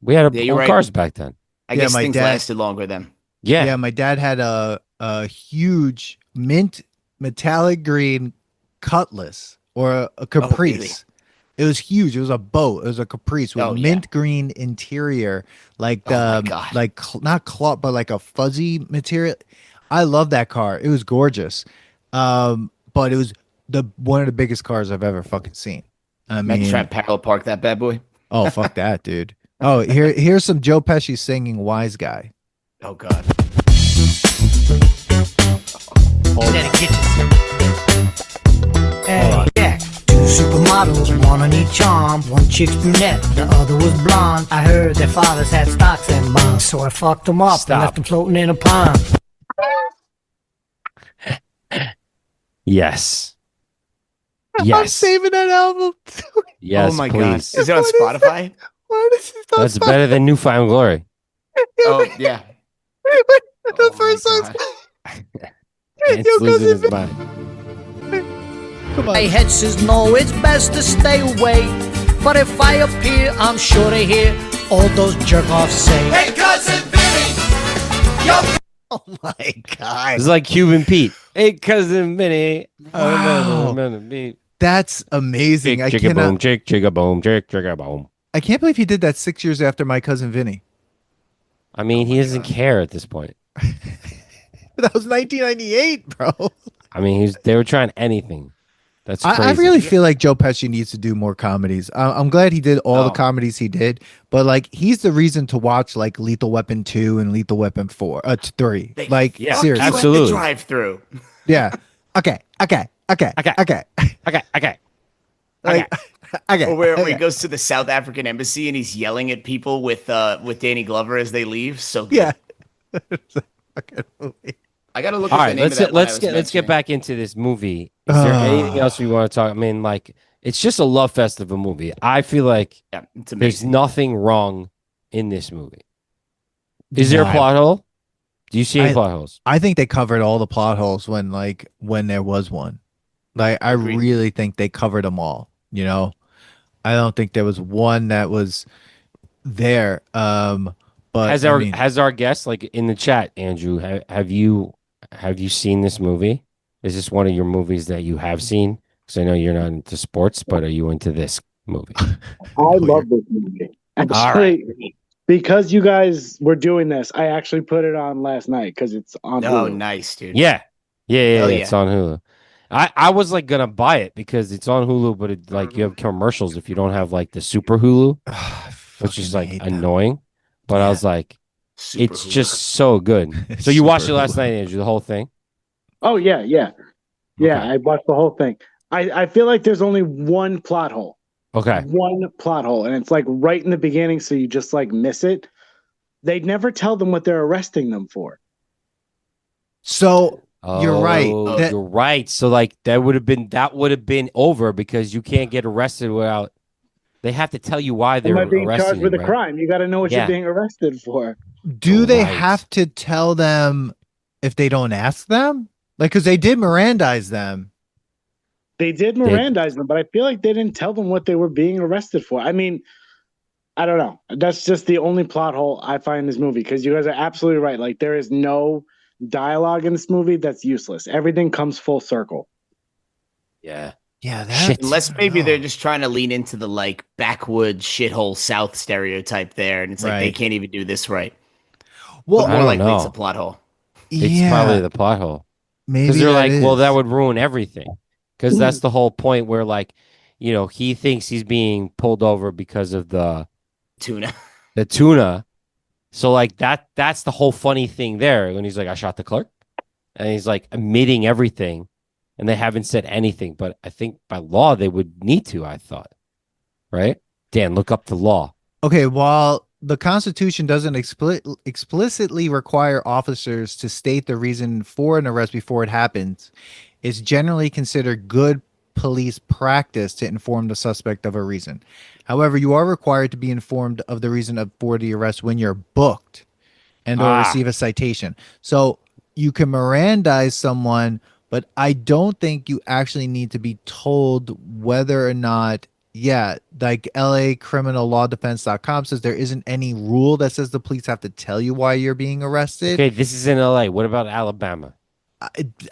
we had Yeah, you're old right. cars back then. I Yeah, guess my things dad. lasted longer then. Yeah. Yeah, my dad had a huge mint metallic green Cutlass or a Oh, really? Caprice. It was huge. It was a boat. It was a Caprice with Oh, yeah. mint green interior, like Oh my the God. not cloth, but like a fuzzy material. I love that car. It was gorgeous. But it was the one of the biggest cars I've ever fucking seen. I Imagine trying mean, to parallel park that bad boy. oh fuck that, dude. Oh, here's some Joe Pesci singing "Wise Guy." Oh God. Hey, yeah. Two supermodels, one on each arm. One chick's brunette, the other was blonde. I heard their fathers had stocks and bonds, so I fucked them up Stop. and left them floating in a pond. Yes. I'm Yes. saving that album. Yes, oh my please. God. Is it on What is Spotify? Why does it stop? That's better than Newfound Glory. Oh yeah. The Oh, first my song's God. It's Yo, losing his Cousin mind. Come on. My head says no, it's best to stay away. But if I appear, I'm sure to hear all those jerk-offs say, Hey, Cousin Vinny! Yo, Oh my god. It's like Cuban Pete. Hey, Cousin Vinny. Wow. That's amazing. I Chicka boom, cannot. chick, chicka boom, chick, chicka boom. I can't believe he did that 6 years after My Cousin Vinny. I mean, he doesn't care at this point. That was 1998, bro. I mean, they were trying anything. That's crazy. I really feel like Joe Pesci needs to do more comedies. I'm glad he did all the Oh. comedies he did, but like he's the reason to watch like Lethal Weapon 2 and Lethal Weapon 4, 3. They Like Yeah, seriously, absolutely. Drive through. yeah. Okay. Okay. Okay. Okay. Like, okay. Or where he okay. goes to the South African embassy and he's yelling at people with Danny Glover as they leave. So good. Yeah. It's a fucking movie. I gotta look All at right, the name let's of that one I let's was get mentioning. back into this movie. Is there anything else we want to talk? I mean, like it's just a love fest of a movie. I feel like Yeah, it's there's amazing. nothing wrong in this movie. Is there a No. plot hole? Do you see any I- plot holes? I think they covered all the plot holes when there was one. Like I Agreed. really think they covered them all. You know, I don't think there was one that was there. But Has I mean, our guest, like in the chat, Andrew, have you seen this movie? Is this one of your movies that you have seen? Because I know you're not into sports, but are you into this movie? I love this movie. All Actually, because you guys were doing this, I actually put it on last night because it's on. Oh, Hulu. nice, dude. Yeah. Hell It's yeah. on Hulu. I was like gonna buy it because it's on Hulu, but it like you have commercials if you don't have like the super Hulu, I which is fucking like hate them. annoying. But I Yeah. was like, Super it's Hulu. just so good. So you watched it Super last Hulu. night, Andrew, the whole thing? Oh yeah. Yeah. Okay. I watched the whole thing. I feel like there's only one plot hole. Okay. One plot hole, and it's like right in the beginning, so you just like miss it. They never tell them what they're arresting them for. So you're right. Oh, That- you're right. So like that would have been over because you can't get arrested without. They have to tell you why Am they're I being arresting charged with you, a right? crime? You got to know what Yeah. you're being arrested for. Do they Right. have to tell them if they don't ask them? Like, because they did Mirandize them. They did Mirandize them, but I feel like they didn't tell them what they were being arrested for. I mean, I don't know. That's just the only plot hole I find in this movie because you guys are absolutely right. Like, there is no dialogue in this movie that's useless. Everything comes full circle. Yeah. Yeah, Shit. Unless maybe no. they're just trying to lean into the like backwoods shithole South stereotype there, and it's like they Right. can't even do this right. Well, But I more don't likely it's know. a plot hole. It's yeah, probably the plot hole. maybe Because they're like, well, is. that would ruin everything. Because that's the whole point where, like, you know, he thinks he's being pulled over because of the Tuna. tuna. So, like, that's the whole funny thing there. When he's like, I shot the clerk. And he's like admitting everything. And they haven't said anything. But I think by law, they would need to, I thought. Right? Dan, look up the law. Okay, while the Constitution doesn't explicitly require officers to state the reason for an arrest before it happens, it's generally considered good police practice to inform the suspect of a reason. However, you are required to be informed of the reason for the arrest when you're booked and or receive a citation. So you can Mirandize someone, but I don't think you actually need to be told whether or not Yeah, like LAcriminallawdefense.com says there isn't any rule that says the police have to tell you why you're being arrested. Okay, this is in LA. What about Alabama?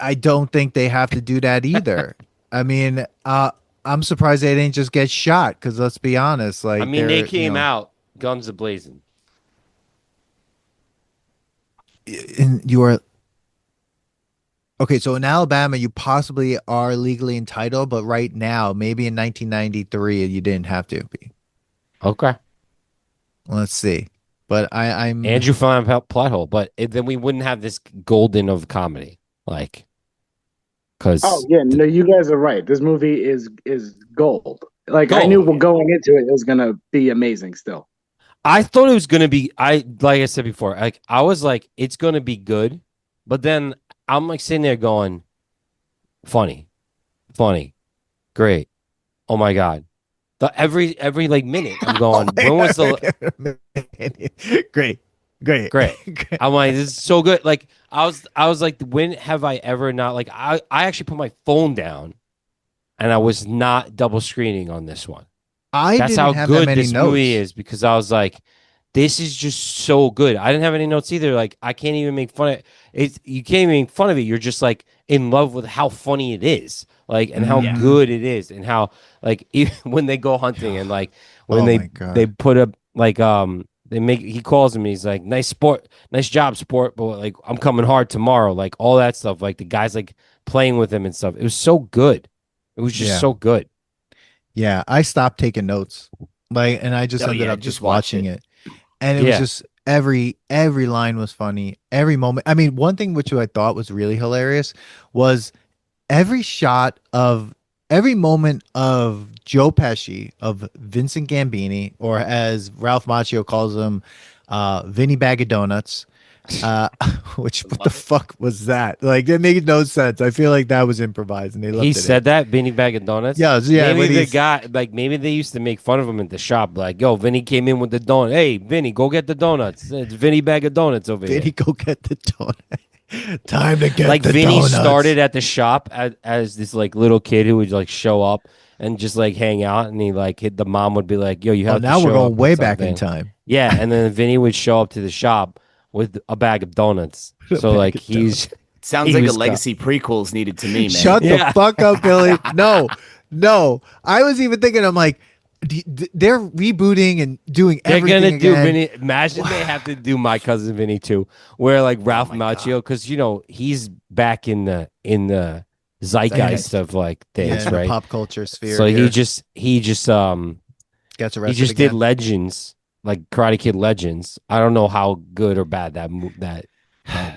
I don't think they have to do that either. I mean, I'm surprised they didn't just get shot because let's be honest, I like mean, they they're came out guns a blazing. you are okay. So in Alabama, you possibly are legally entitled, but right now, maybe in 1993, you didn't have to be. Okay. Let's see. But I'm Andrew found a plot hole, but then we wouldn't have this golden of comedy, like, because Oh yeah, no, you guys are right. This movie is gold. Like I knew Gold. going into it was gonna be amazing. Still, I thought it was gonna be. Like I said before, like I was like, it's gonna be good, but then I'm like sitting there going, funny, great. Oh my god, every like minute I'm going. When was the great, great, great? I'm like, this is so good. Like I was like, when have I ever not like I actually put my phone down and I was not double screening on this one. I That's didn't how have that good many this notes. movie is because I was like, this is just so good. I didn't have any notes either. Like I can't even make fun of it. You can't even make fun of it. You're just like in love with how funny it is, like and how good it is, and how like even when they go hunting and like when Oh they my God. they put up like they make he calls him. He's like nice job sport, but like I'm coming hard tomorrow. Like all that stuff. Like the guys like playing with him and stuff. It was so good. It was just Yeah. so good. Yeah, I stopped taking notes. Like, and I just Oh, ended yeah, up just just watch watching it. it. And it was Yeah. just every line was funny. Every moment. I mean, one thing which I thought was really hilarious was every shot of every moment of Joe Pesci, of Vincent Gambini, or as Ralph Macchio calls him, Vinny Bag of Donuts. Which what the fuck was that? Like that made no sense. I feel like that was improvised and they left He it in. said that Vinny Bag of Donuts. Yeah, Maybe when the he's- guy, like maybe they used to make fun of him at the shop. Like, yo, Vinny came in with the donut. Hey, Vinny, go get the donuts. It's Vinny Bag of Donuts over Vinny, here. go get the donut. Time to get Like the Vinny donuts. started at the shop as this like little kid who would like show up and just like hang out, and he like the mom would be like, yo, you Oh, have to now we're show going up way with back in something. time. Yeah, and then Vinny would show up to the shop with a bag of donuts. So bag like of he's Sounds he like a was legacy prequel's needed to me, man. Shut Yeah. the fuck up, Billy. No, no. I was even thinking, I'm like, they're rebooting and doing They're everything gonna do again. Vinny. Imagine they have to do My Cousin Vinny too, where like Ralph my Macchio, because you know he's back in the zeitgeist Zeitgeist. of like things, in the right? pop culture sphere. So here. he just gets he arrested just again. did Legends, like Karate Kid Legends. I don't know how good or bad that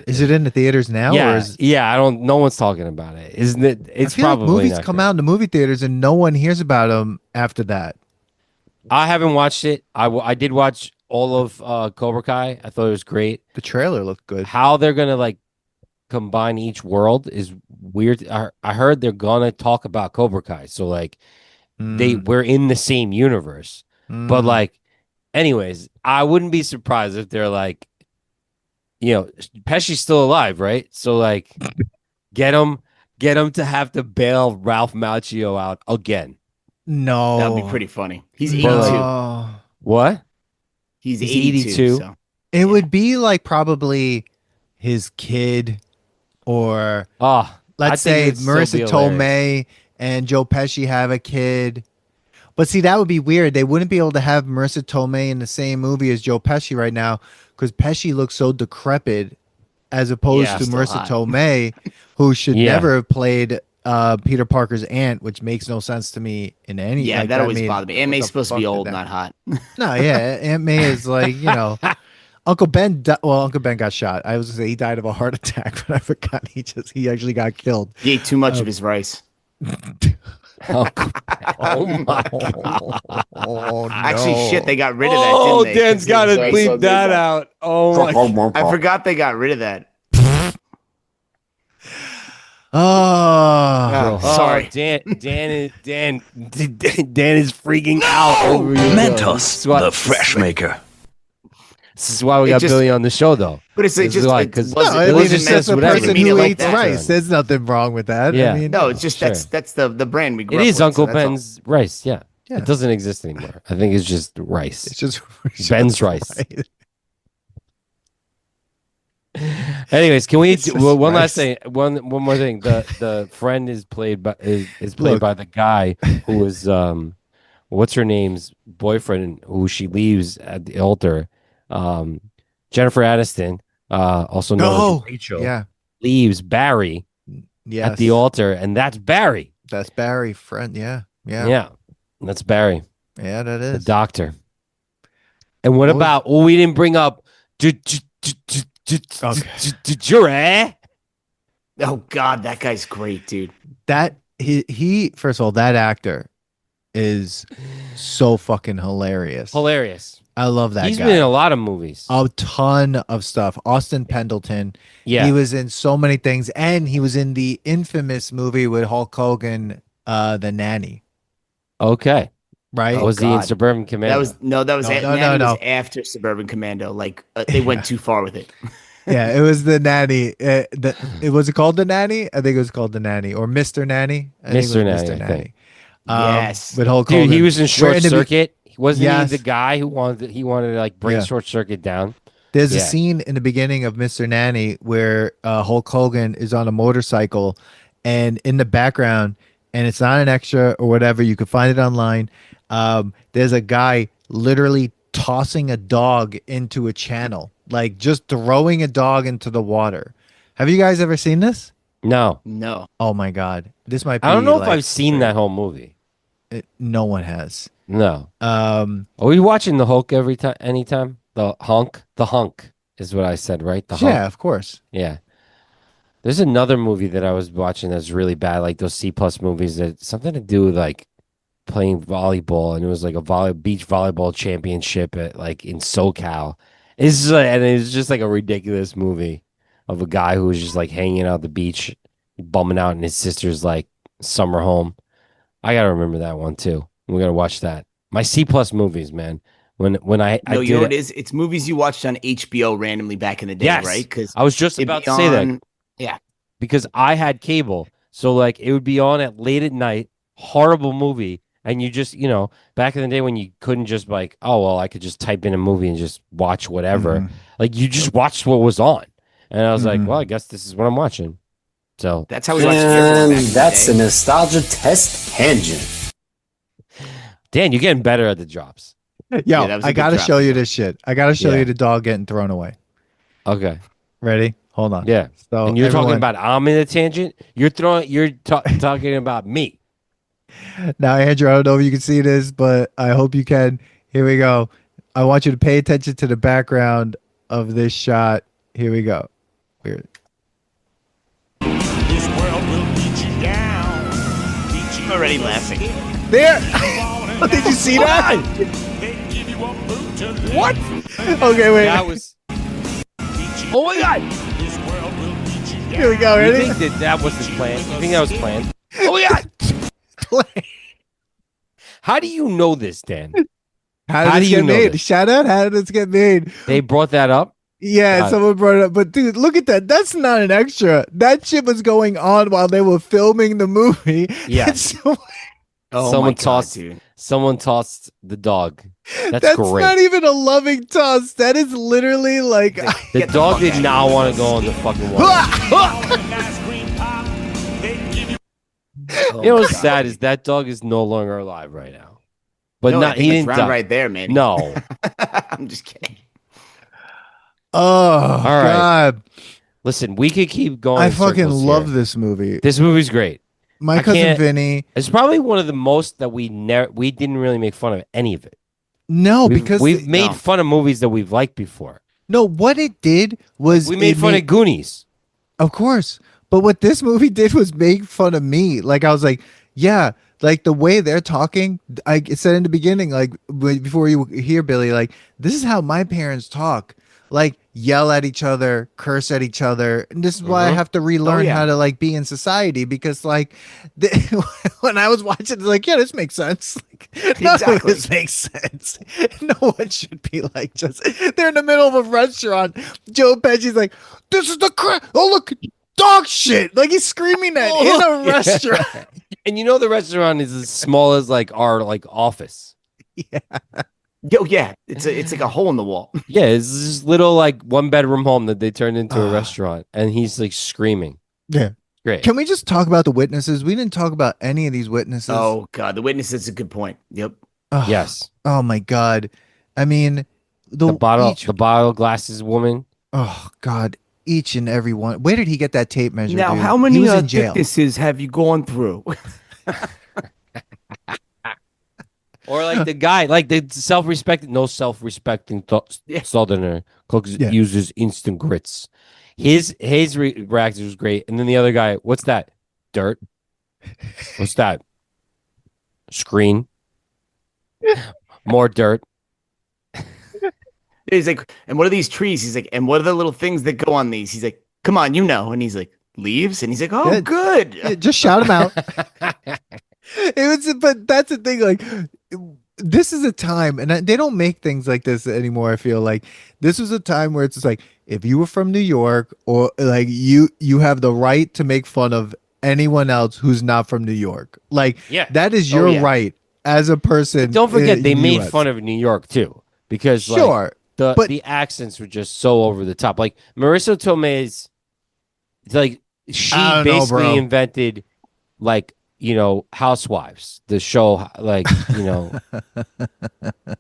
Is it in the theaters now? Or yeah, is yeah. I don't. No one's talking about it, isn't it? It's I feel like probably movies not come good. out in the movie theaters and no one hears about them after that. I haven't watched it. I did watch all of Cobra Kai. I thought it was great. The trailer looked good. How they're gonna like combine each world is weird. I heard they're gonna talk about Cobra Kai, so like we're in the same universe. But like, anyways, I wouldn't be surprised if they're like, you know, Pesci's still alive, right? So like, get him to have to bail Ralph Macchio out again. No, That would be pretty funny. He's 82. No. What? He's He's 82. 82. So. It would be like probably his kid, or Oh, let's say Marissa Tomei and Joe Pesci have a kid. But see, that would be weird. They wouldn't be able to have Marissa Tomei in the same movie as Joe Pesci right now because Pesci looks so decrepit as opposed Yeah, to still Marissa hot. Tomei, who should Yeah. never have played Peter Parker's aunt, which makes no sense to me in any. Yeah, like, that always made- bothered me. Aunt what May's the supposed to fuck be did old, that- not hot. No, yeah, Aunt May is like, you know, Uncle Ben. Well, Uncle Ben got shot. I was gonna say he died of a heart attack, but I forgot he actually got killed. He ate too much of his rice. Oh, my god! Oh no! Actually, shit, they got rid of that, Oh, didn't they? Dan's got to bleep that out. Oh my! I forgot they got rid of that. Oh, Oh, Sorry. Dan is freaking out over you. Mentos, the fresh maker. This is why we It got just- Billy on the show, though. But it's This just is why, it 'cause- wasn't- no, I it mean, wasn't it's wasn't just says a whatever. person mean it who like eats that. rice. There's nothing wrong with that. Yeah. I mean, No, it's just Sure. that's the brand we grew It up is with, Uncle so that's all. Ben's rice. Yeah. Yeah. It doesn't exist anymore. I think it's just rice. It's just Ben's rice. right. Anyways, can we It's do, just one rice. last thing? One more thing. The friend is played by Look. by the guy who was what's her name's boyfriend who she leaves at the altar. Um, Jennifer Aniston, also known Oh, as Rachel, yeah. leaves Barry Yes. at the altar, and that's Barry. That's Barry, friend. Yeah. Yeah. Yeah, that's Barry, Yeah, that the is. doctor. And what What was- about? Oh, we didn't bring up. Jury. Oh God, that guy's great, dude. That he first of all, that actor is so fucking hilarious. Hilarious. I love that He's guy. been in a lot of movies. A ton of stuff. Austin Pendleton. Yeah. He was in so many things, and he was in the infamous movie with Hulk Hogan, The Nanny. Okay. Right? Was he in God. Suburban Commando? That was No, Nanny no. was after Suburban Commando. Like they went too far with it. Yeah, it was The Nanny. It was it called The Nanny? I think it was called The Nanny or Mr. Nanny. I think it was Mr. Nanny, I think. Yes. With Hulk Dude, Hogan. he was in Short Where in the- Circuit. Wasn't Yes. he the guy who wanted to like bring Yeah. Short Circuit down? There's a Yeah. scene in the beginning of Mr. Nanny where Hulk Hogan is on a motorcycle, and in the background, and it's not an extra or whatever, you can find it online. There's a guy literally tossing a dog into a channel, like just throwing a dog into the water. Have you guys ever seen this? No. No. Oh my God. This might be I don't know if like- I've seen that whole movie. No one has. No. Um, Are we watching the Hulk anytime? The hunk? The hunk is what I said, right? The hunk. yeah, of course. Yeah. There's another movie that I was watching that's really bad, like those C plus movies that something to do with like playing volleyball, and it was like a beach volleyball championship at like in SoCal. And it's just like a ridiculous movie of a guy who was just like hanging out at the beach, bumming out in his sister's like summer home. I gotta remember that one too. We gotta watch that. My C plus movies, man. When I No, did you know what it is? It's movies you watched on HBO randomly back in the day, Yes. right? Because I was just about to say that. Yeah. Because I had cable. So like it would be on at late at night, horrible movie. And you just, back in the day when you couldn't just like, oh, well, I could just type in a movie and just watch whatever. Mhm. Like you just watched what was on. And I was like, Mhm. well, I guess this is what I'm watching. So That's how we watched Airborne back in the That's day. a nostalgia test tangent. Dan, you're getting better at the drops. Yo, Yeah, that was a I good gotta drop. show you this shit. I gotta show Yeah. you the dog getting thrown away. Okay. Ready? Hold on. Yeah. So And you're talking everyone- about I'm in a tangent. You're talking about me. now, Andrew. I don't know if you can see this, but I hope you can. Here we go. I want you to pay attention to the background of this shot. Here we go. Weird. This world will beat you down. Beat you I'm already laughing. There. Did you see that? They give you a boot to live. What? Okay, wait. That was. Oh my God. This world will beat you down. Here we go. You Ready? think that wasn't planned? You think that was planned? Oh my God. How do you know this, Dan? How How did do this you get know made? this? Shout out. How did this get made? They brought that up. Yeah, God. someone brought it up. But dude, look at that. That's not an extra. That shit was going on while they were filming the movie. Yeah. And so- Oh Someone my God, tossed- dude. Someone tossed the dog. That's that's great. not even a loving toss. That is literally like The Get the dog fuck did out. not want to go on the fucking water. Ice cream pop. They give you Oh You know my what's God. sad is that dog is no longer alive right now. But No, I not think he it's didn't round die. right there, man. No. I'm just kidding. oh right. god. Listen, we could keep going. I in fucking circles love here. this movie. This movie's great. My I cousin can't- Vinny. It's probably one of the most that we didn't really make fun of any of it. No, We've, because we've made no. fun of movies that we've liked before. no, what it did was We made it fun of Goonies. Of course. But what this movie did was make fun of me. Like I was like, yeah, like the way they're talking, I said in the beginning, like before you hear Billy, like this is how my parents talk. Like yell at each other, curse at each other. And this is why I have to relearn yeah. how to like be in society because like when I was watching, it's like, yeah, this makes sense. Like, none of Exactly. this makes sense. No one should be like they're in the middle of a restaurant. Joe Pesci's like, this is the crap. Oh, look, dog shit. Like he's screaming that in a restaurant. And you know the restaurant is as small as like our like office. Yeah. Yo, yeah, it's like a hole in the wall. Yeah, it's this little like 1-bedroom home that they turned into a restaurant, and he's like screaming. Yeah. Great. Can we just talk about the witnesses? We didn't talk about any of these witnesses. Oh God, the witness is a good point. Yep. Yes. Oh my God. I mean, The bottle glasses woman. Oh God, each and every one. Where did he get that tape measure? Now, dude? how He many was in jail. witnesses have you gone through? Or like the guy, like the no self-respecting Southerner cooks uses instant grits. His reaction was great, and then the other guy, what's that? Dirt. What's that? Screen. More dirt. He's like, and what are these trees? He's like, and what are the little things that go on these? He's like, come on, you know. And he's like, leaves. And he's like, oh, good. Yeah, just shout him out. But that's the thing. Like, this is a time, and they don't make things like this anymore. I feel like this was a time where it's just like, if you were from New York, or like you have the right to make fun of anyone else who's not from New York. Like, that is your right as a person. But don't forget, they made US. fun of New York too, because the accents were just so over the top. Like Marissa Tomei's, like she basically invented, like, you know, Housewives, the show, like, you know,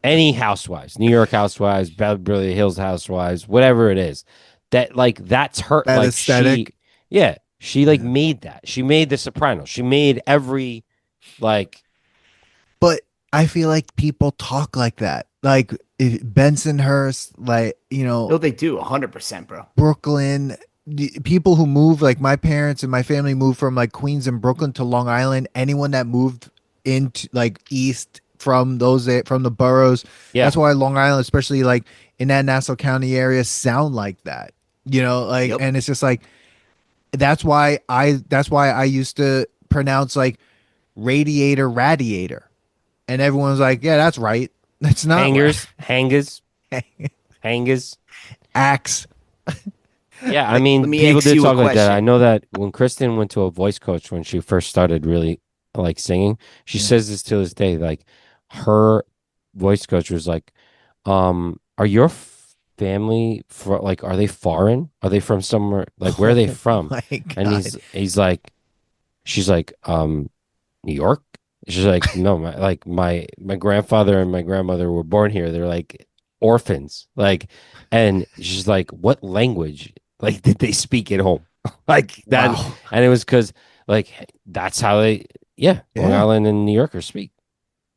any Housewives, New York Housewives, Beverly Hills Housewives, whatever it is, that like that's her that like aesthetic. She like made that. She made The Sopranos. She made every like. But I feel like people talk like that, like Bensonhurst, like, you know. No, they do 100%, bro. Brooklyn. People who move, like my parents and my family moved from like Queens and Brooklyn to Long Island. Anyone that moved into like east from the boroughs, that's why Long Island, especially like in that Nassau County area, sound like that. You know, like, and it's just like that's why I used to pronounce like radiator, and everyone was like, yeah, that's right. That's not hangers, axe. Yeah, I mean, people did talk like that. I know that when Kristen went to a voice coach when she first started really like singing, she says this to this day. Like, her voice coach was like, "Are your family like, are they foreign? Are they from somewhere? Like, where are they from?" And he's like, she's like, New York. She's like, no, my grandfather and my grandmother were born here. They're like orphans, like, and she's like, what language like did they speak at home? Like that. Wow. And it was because like that's how they Long Island and New Yorkers speak.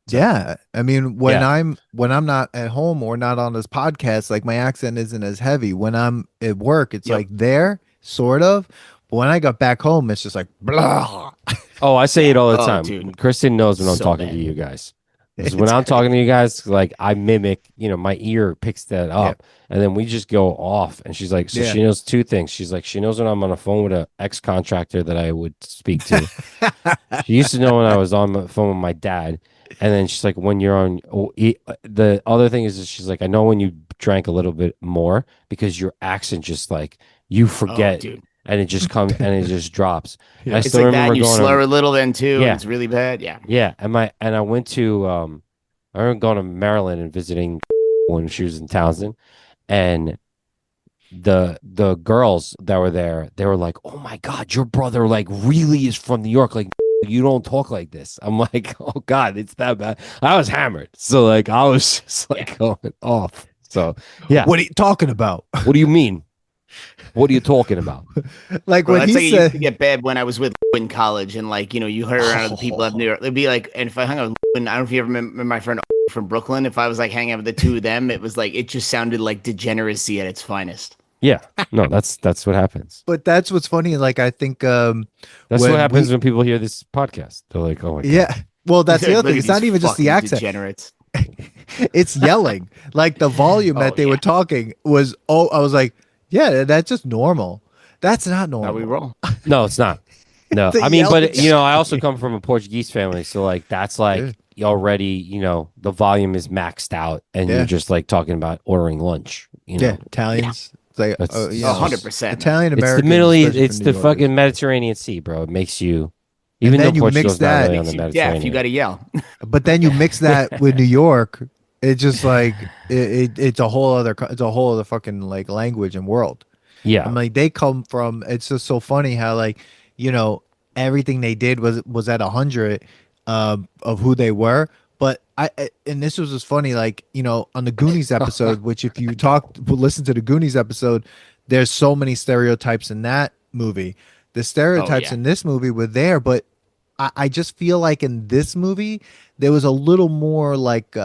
So, yeah, I mean, when I'm not at home or not on this podcast, like my accent isn't as heavy. When I'm at work, it's like there, sort of. But when I got back home, it's just like blah. Oh, I say it all the time. Dude. Kristen knows when I'm talking to you guys. When I'm talking to you guys, like I mimic, you know, my ear picks that up, and then we just go off. And she's like, so she knows two things. She's like, she knows when I'm on the phone with an ex-contractor that I would speak to. She used to know when I was on the phone with my dad. And then she's like, when you're on, the other thing is she's like, I know when you drank a little bit more because your accent just like you forget. Dude. And it just comes and it just drops. Yeah. It's like that. And you slur a little then too. Yeah. And it's really bad. Yeah. Yeah. And I went to I remember going to Maryland and visiting when she was in Townsend, and the girls that were there, they were like, "Oh my God, your brother like really is from New York. Like you don't talk like this." I'm like, "Oh God, it's that bad." I was hammered, so like I was just like going off. So yeah. What are you talking about? What do you mean? What are you talking about? Like, bro, when he said, said, it used to get bad when I was with in college, and like, you know, you heard around the people of New York. They'd be like, and if I hung out with, I don't know if you ever remember my friend from Brooklyn. If I was like hanging out with the two of them, it was like it just sounded like degeneracy at its finest. Yeah, no, that's what happens. But that's what's funny. Like, I think that's what happens when people hear this podcast. They're like, "Oh my God." Yeah, well, that's the other thing. It's not even just the accent. Degenerates. It's yelling. Like the volume that they were talking was. Oh, I was like, yeah, that's just normal. That's not normal. How we roll? No, it's not. No, I mean, but you know, I also come from a Portuguese family, so like that's like already, you know, the volume is maxed out, and you're just like talking about ordering lunch. You know, Italians. It's like That's you know, 100%, man. Italian it's the Americans, Middle East. especially for It's New the Yorkers. fucking Mediterranean Sea, bro. It makes you, And even though then you mix Portugal's not that, really on the Makes you deaf. You Mediterranean. got to yell. but then you mix that with New York. It's just like it's a whole other it's a whole other fucking like language and world. Yeah. I'm like they come from. It's just so funny how like you know everything they did was at 100 of who they were. But and this was just funny like you know on the Goonies episode, which if you listen to the Goonies episode, there's so many stereotypes in that movie. The stereotypes yeah. in this movie were there, but I just feel like in this movie there was a little more like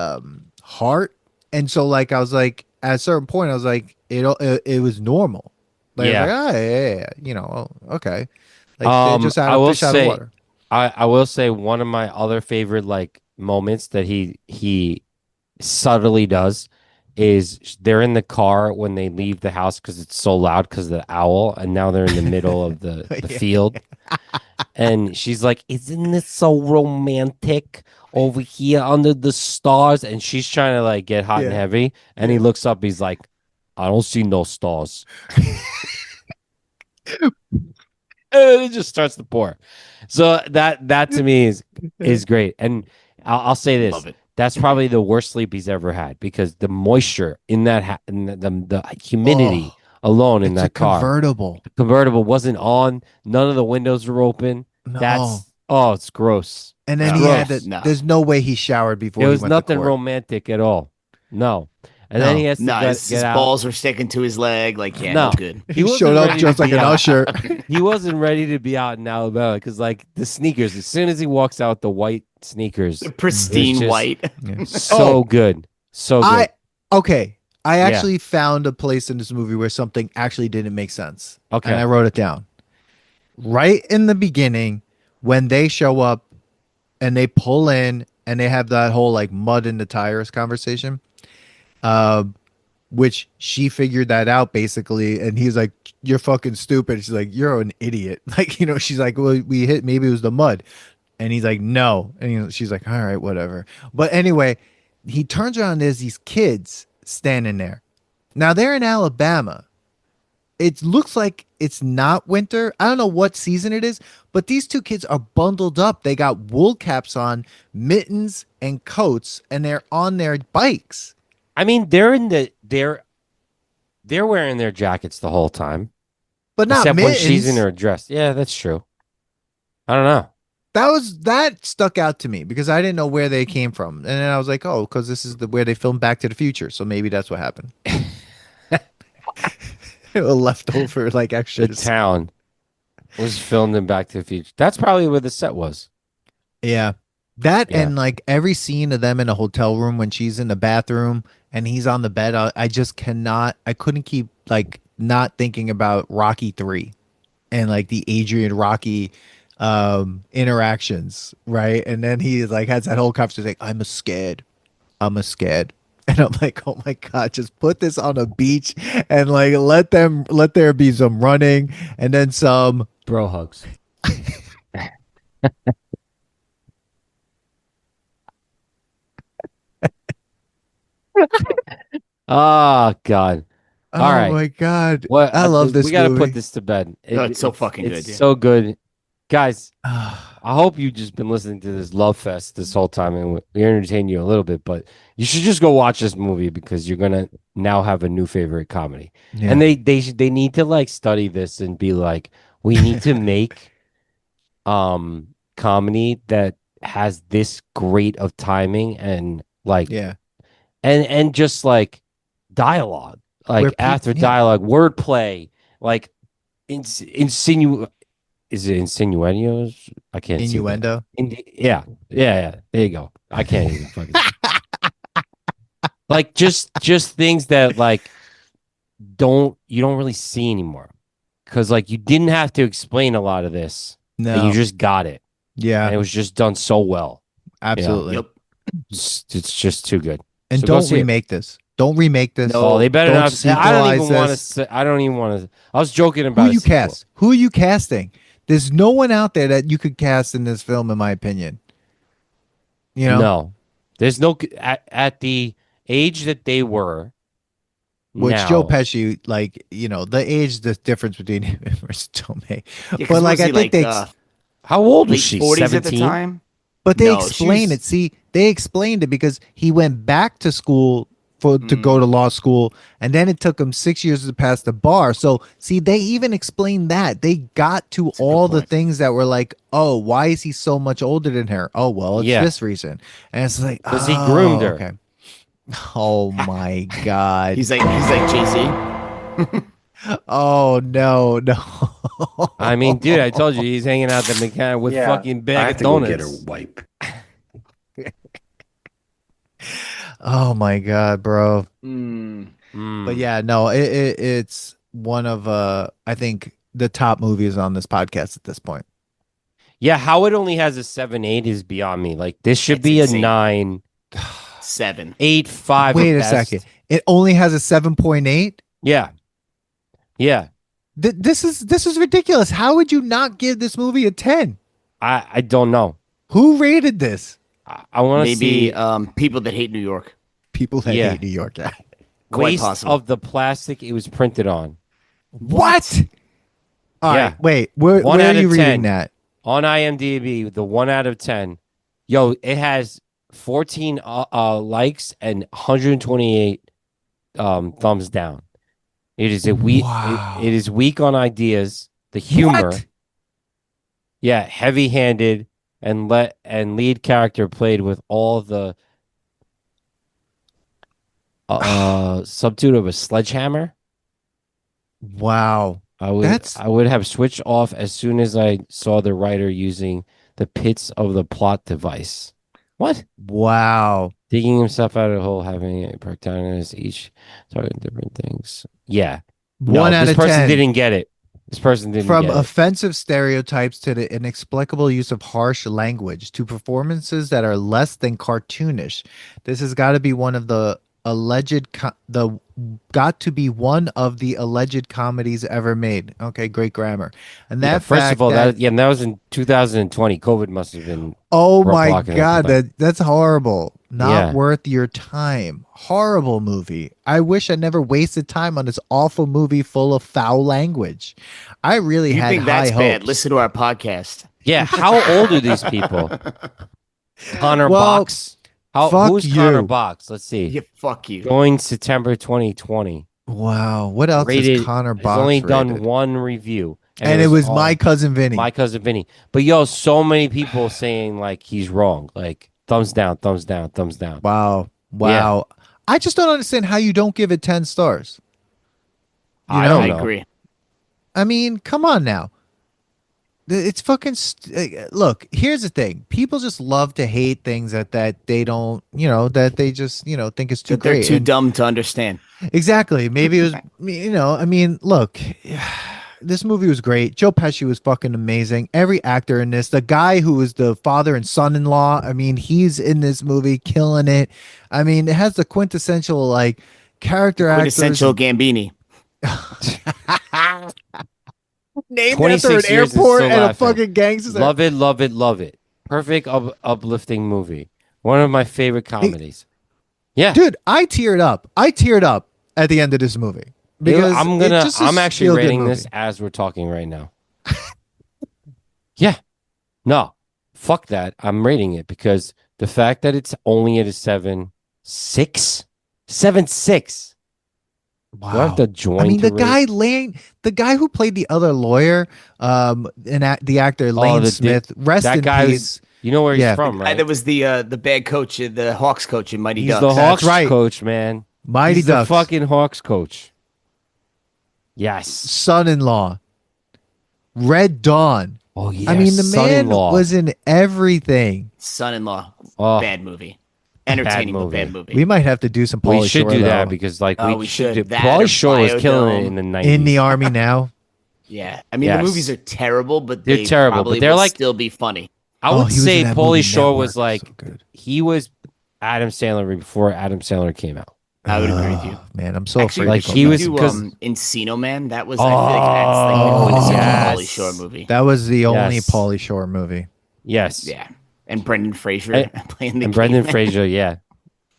heart, and so like I was like at a certain point I was like it was normal. Like I was Yeah. like, oh yeah, you know, okay. Like they're just out I of will fish out of say, water. I will say one of my other favorite like moments that he subtly does is they're in the car when they leave the house because it's so loud because of the owl, and now they're in the middle of the Yeah. field, and she's like, "Isn't this so romantic over here under the stars?" And she's trying to like get hot and Yeah. heavy, and he looks up, he's like, "I don't see no stars." And it just starts to pour. So that to me is great. And I'll say this: Love it. that's probably the worst sleep he's ever had because the moisture in that in the humidity alone in It's a that car convertible. convertible wasn't on. None of the windows were open. No. That's it's gross. And then No. he had Gross. to, No. there's no way he showered before There he was went to nothing court. romantic at all. No. And then No. he has to No, get his out. balls were sticking to his leg. Like, yeah, no, No. good. He wasn't showed up ready just to like be an out. usher. He wasn't ready to be out in Alabama because, like, the sneakers. As soon as he walks out, the white sneakers, Pristine just- white. so good, so good. Okay. I Yeah. actually found a place in this movie where something actually didn't make sense. Okay. And I wrote it down. Right in the beginning, when they show up and they pull in and they have that whole like mud in the tires conversation, which she figured that out basically. And he's like, "You're fucking stupid." She's like, "You're an idiot." Like, you know, she's like, "Well, we hit, maybe it was the mud." And he's like, "No." And she's like, "All right, whatever." But anyway, he turns around. There's these kids standing there. Now they're in Alabama. It looks like it's not winter. I don't know what season it is, but these two kids are bundled up. They got wool caps on, mittens, and coats, and they're on their bikes. I mean, they're wearing their jackets the whole time, But not except mittens. when she's in her dress. Yeah, that's true. I don't know. That stuck out to me because I didn't know where they came from, and then I was like, "Oh, because this is where they filmed Back to the Future, so maybe that's what happened." Leftover like The extras. town was filmed in Back to the Future. That's probably where the set was. Yeah. That Yeah. and like every scene of them in a hotel room when she's in the bathroom and he's on the bed, I just I couldn't keep like not thinking about Rocky 3 and like the Adrian Rocky interactions, right? And then he like has that whole conversation like, I'm scared. And I'm like, oh my God, just put this on a beach and like let there be some running and then some Bro hugs. Oh God. oh All right. my God. What I love this We got to movie. put this to bed. No, it's so fucking it's good, yeah. so good, guys. I hope you've just been listening to this love fest this whole time, and we entertain you a little bit. But you should just go watch this movie because you're gonna now have a new favorite comedy. Yeah. And they need to like study this and be like, we need to make comedy that has this great of timing and like Yeah. and just like dialogue, like Where after yeah. dialogue, wordplay, like is it insinuendos? I can't see that. Innuendo. Yeah. There you go. I can't even fucking like just things that like you don't really see anymore because like you didn't have to explain a lot of this. No. And you just got it, Yeah. and it was just done so well. Absolutely. Yep. It's just too good. And So go don't see it. remake this. Don't remake this. Oh, they better Don't not. I don't even sequelize want to this. say. I don't even want to. I was joking about Who a you sequel. cast? Who are you casting? There's no one out there that you could cast in this film, in my opinion. You know? No, there's no at the age that they were. which Joe Now, Pesci, like, the age, the difference between him and Marissa Tomei. Yeah, But 'cause like, was I he think how old was late she? 40s at the 17? time? but they No, she explain was. it. See, they explained it because he went back to school to go to law school, and then it took him 6 years to pass the bar. So, see, they even explained that. They got to a good all the point. things that were like, oh, why is he so much older than her? Oh, well, it's Yeah. this reason. And it's like, Because he groomed her. Okay. Oh my God. He's like Jay-Z. Oh no, no. I mean, dude, I told you he's hanging out the mechanic with fucking I bag have of to go get a donuts. wipe. Oh my God, bro. Mm. But yeah, no, it's one of I think the top movies on this podcast at this point. Yeah, how it only has a 7.8 is beyond me. Like this should It's be insane. a 9, 7. 8, 5. Wait at a best. second. It only has a 7.8. Yeah. Yeah. This is ridiculous. How would you not give this movie a 10? I don't know. Who rated this? I want to Maybe see people that hate New York. People that Yeah. hate New York. Quite waste possible. of the plastic it was printed on. What? All Yeah. right, wait. Where 1 are out you of reading 10. that? On IMDb, the 1 out of 10. Yo, it has 14 likes and 128 thumbs down. It is a weak. Wow. It is weak on ideas. The humor, What? yeah, heavy-handed, and lead character played with all the substitute of a sledgehammer. Wow. I would have switched off as soon as I saw the writer using the pits of the plot device. What? Wow. Digging himself out of the hole, having a protagonist each talking different things. Yeah. No, 1 out this of person 10. didn't get it. This person didn't From get it. offensive stereotypes to the inexplicable use of harsh language to performances that are less than cartoonish, this has got to be one of the alleged comedies ever made. Okay, great grammar. And that First fact of all, that, that was in 2020. COVID must have been. oh my blocking it, God, but- that's horrible. Not Yeah. worth your time. Horrible movie. I wish I never wasted time on this awful movie full of foul language. I really You had think high that's hopes. bad? Listen to our podcast. Yeah. How old are these people? Connor Well, Box. fuck Who's Connor you. Box? Let's see. Yeah, fuck you. Going September 2020. Wow. What else Rated. is Connor Has Box only done rated? one review, And it was all- My Cousin Vinny. My Cousin Vinny. But yo, so many people saying like he's wrong. Like thumbs down, thumbs down, thumbs down. Wow. Wow. I just don't understand how you don't give it 10 stars. I don't I know. agree. I mean, come on now. It's fucking look, here's the thing. People just love to hate things that they don't, that they just, think is too That they're great. too And- dumb to understand. Exactly. Maybe it was, I mean, look, this movie was great. Joe Pesci was fucking amazing. Every actor in this, the guy who was the father and son-in-law, I mean, he's in this movie killing it. I mean, it has the quintessential like character actors. Quintessential Gambini. Named after 26 an years and airport still and a laughing. fucking gangster. Love it, love it, love it. Perfect uplifting movie. One of my favorite comedies. Yeah. Dude, I teared up. I teared up at the end of this movie. Because I'm actually rating this as we're talking right now. Yeah. No. Fuck that. I'm rating it because the fact that it's only at a 7.6. 7.6. Wow. Do I have to join? I mean, to the guy who played the other lawyer, the actor Lane Smith, rest that in guy peace. You know where he's Yeah. from, right? That was the bad coach, the Hawks coach in Mighty He's Ducks. the Hawks right. coach, man. Mighty He's Ducks. the fucking Hawks coach. Yes. Son-in-law. Red Dawn. Oh yeah. I mean, the man son-in-law. was in everything. Son-in-law. Oh. Bad movie. Entertaining, but movie. bad movie. We might have to do some We Pauly should Shore, do that though. because like Oh, we we should. should. Do, That Pauly or Shore was killing it Biodome. in the 90s. In the army now. Yeah. I mean, Yes. the movies are terrible, but They're they terrible, but probably they're will like- still be funny. I Oh, would he was say in that Pauly movie Shore Network. was like So good. he was Adam Sandler before Adam Sandler came out. I would agree with you. Man, I'm so Actually, afraid like to go he back. was- do, because- Encino Man. That was I feel like that's like the Oh, quintessential yes. Pauly Shore movie. That was the only Yes. Pauly Shore movie. Yes. Yeah, and Brendan Fraser And- playing the And Brendan caveman. Fraser, yeah.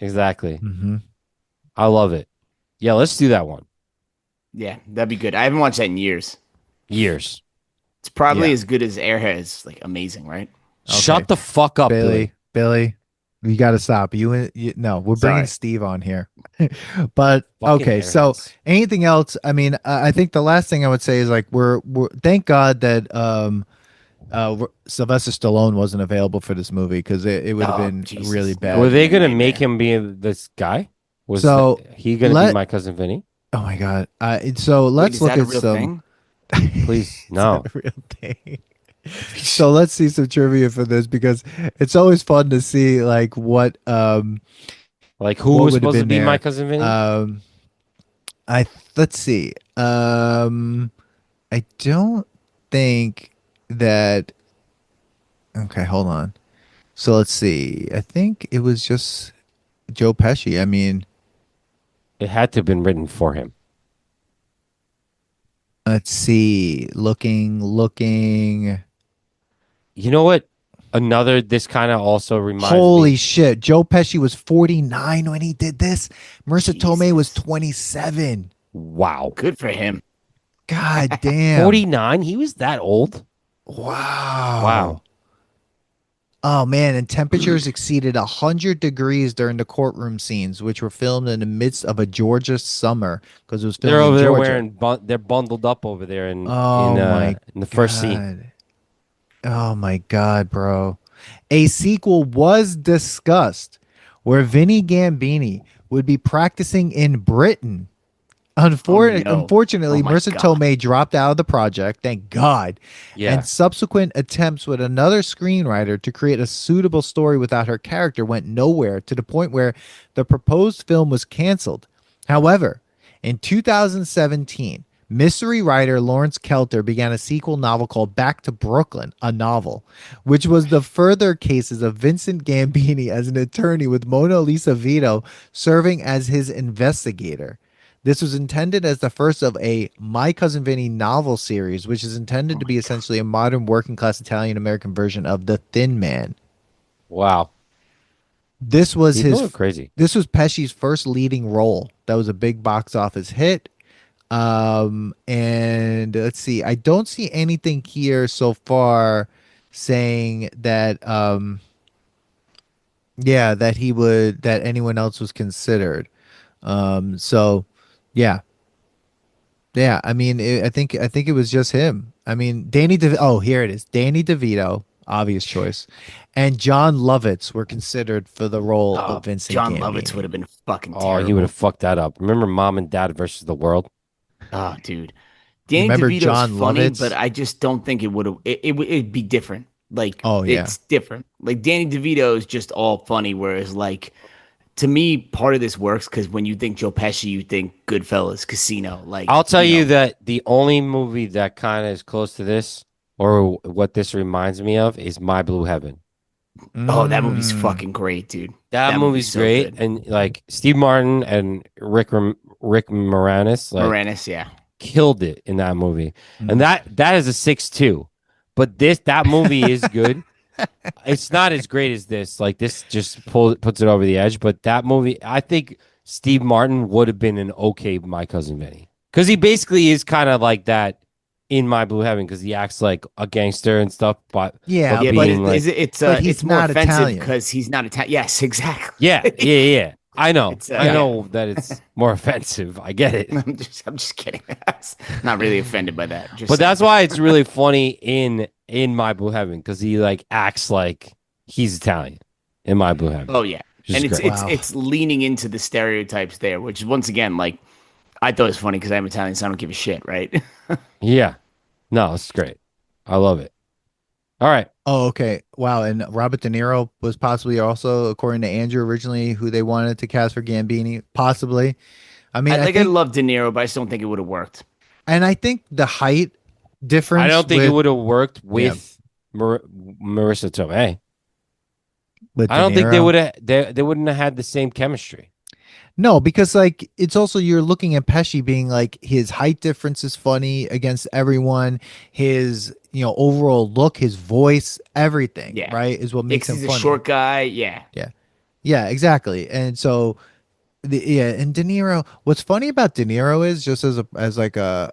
Exactly. Mm-hmm. I love it. Yeah, let's do that one. Yeah, that'd be good. I haven't watched that in years. Years. It's probably Yeah. as good as Airheads. Like amazing, right? Okay. Shut the fuck up, Billy. Billy, you got to stop. No, we're bringing Sorry. Steve on here. But Fucking okay, so Airheads. anything else? I mean, I think the last thing I would say is like we're thank God that Sylvester Stallone wasn't available for this movie because it would have Oh, been really Jesus. bad. Were That'd be they a gonna make nightmare. him be this guy? Was So he gonna be let my cousin Vinny? oh my God. So Wait, let's is look that a at real some. thing? Please, Is that no. a real thing? So let's see some trivia for this because it's always fun to see like Like, who what was would have supposed to been be my there. cousin Vinny? Um, let's see. I don't think that. Okay, hold on. So let's see. I think it was just Joe Pesci. I mean, It had to have been written for him. let's see. Looking. You know what? This kind of also reminds Holy me. shit! Joe Pesci was 49 when he did this. Marissa Tomei was Jesus. 27. Wow. Good for him. God damn. 49? He was that old? Wow. Wow. Oh man, and temperatures exceeded 100 degrees during the courtroom scenes, which were filmed in the midst of a Georgia summer because it was They're filmed in over there Georgia. wearing they're bundled up over there Oh my in the first scene. God. Oh my God, bro. A sequel was discussed where Vinny Gambini would be practicing in Britain. Oh no. Oh Unfortunately, my Marissa God. Tomei dropped out of the project, thank God, Yeah. and subsequent attempts with another screenwriter to create a suitable story without her character went nowhere to the point where the proposed film was canceled. However, in 2017, mystery writer Lawrence Kelter began a sequel novel called Back to Brooklyn, a novel, which was the further cases of Vincent Gambini as an attorney with Mona Lisa Vito serving as his investigator. This was intended as the first of a My Cousin Vinny novel series, which is intended Oh to my be God. essentially a modern working class Italian American version of The Thin Man. Wow. This was People are crazy. this was Pesci's first leading role. That was a big box office hit. And let's see. I don't see anything here so far saying that yeah, that anyone else was considered. So yeah. Yeah, I mean, I think it was just him. I mean, oh, here it is. Danny DeVito, obvious choice, and John Lovitz were considered for the role of Oh, Vincent John Lovitz would Gambini. have been fucking Oh, he would terrible. have fucked that up. Remember Mom and Dad versus the World? Oh, dude. You Danny remember DeVito's John funny, but Lovitz? I just don't think it would have. It'd be different. Like Oh yeah, it's different. Like Danny DeVito is just all funny, whereas like to me, part of this works because when you think Joe Pesci, you think Goodfellas, Casino. I'll Like tell you that the only movie that kind of is close to this, or what this reminds me of, is My Blue Heaven. oh, that movie's Mm. fucking great, dude. That That movie's movie's so great, good. and like Steve Martin and Rick Moranis, like Moranis, yeah. killed it in that movie, and Mm. that is a 6-2. But that movie is good. It's not as great as this. Like this just puts it over the edge. But that movie, I think Steve Martin would have been an okay My Cousin Vinny because he basically is kind of like that in My Blue Heaven because he acts like a gangster and stuff, Yeah, but Yeah, but being like, but he's it's more not offensive Italian. because he's not Italian. Yes, yeah, exactly. yeah, yeah. I know, It's I Yeah. know that it's more offensive. I get it, I'm just kidding. I'm not really offended by that. Just but saying. that's why it's really funny in My Blue Heaven because he like acts like he's Italian in My Blue Heaven. Oh yeah, Which and is great. Wow. it's leaning into the stereotypes there, which once again, like I thought it was funny because I'm Italian, so I don't give a shit, right? Yeah, no, it's great. I love it. All right. Oh, okay. Wow. And Robert De Niro was possibly also, according to Andrew, originally who they wanted to cast for Gambini. Possibly. I mean, I love De Niro, but I just don't think it would have worked. and I think the height difference. I don't think it with, would have worked Yeah. with Marissa Tomei. with I De don't think they Niro. would have. They wouldn't have had the same chemistry. No, because like it's also you're looking at Pesci being like his height difference is funny against everyone. His overall look, his voice, everything, Yeah, right, is what makes because him he's a funny. short guy. Yeah, Yeah, yeah, exactly. And so And De Niro. What's funny about De Niro is just as like a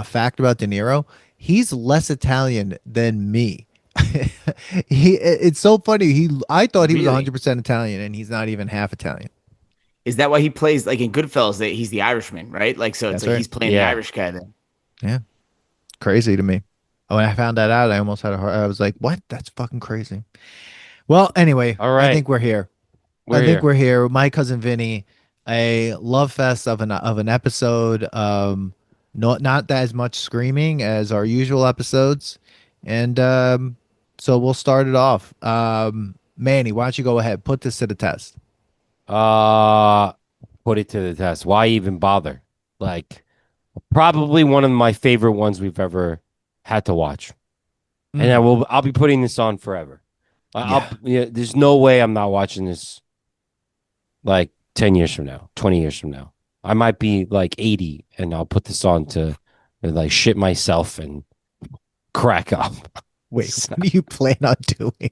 fact about De Niro, he's less Italian than me. It's so funny. I thought he was Really? 100% Italian, and he's not even half Italian. Is that why he plays like in Goodfellas? That he's the Irishman, right? Like, so it's That's like right. he's playing the Yeah. Irish guy then. Yeah, crazy to me. Oh, when I found that out, I almost had a heart. I was like, "What? That's fucking crazy." Well, anyway, All I right. think we're here. We're I think here. we're here. My cousin Vinny, a love fest of an episode. Not that as much screaming as our usual episodes, and so we'll start it off. Manny, why don't you go ahead? Put this to the test. Uh, put it to the test. Why even bother? Like, probably one of my favorite ones we've ever had to watch. And I'll be putting this on forever. There's no way I'm not watching this like 10 years from now, 20 years from now. I might be like 80 and I'll put this on to like shit myself and crack up. Wait, what do you plan on doing?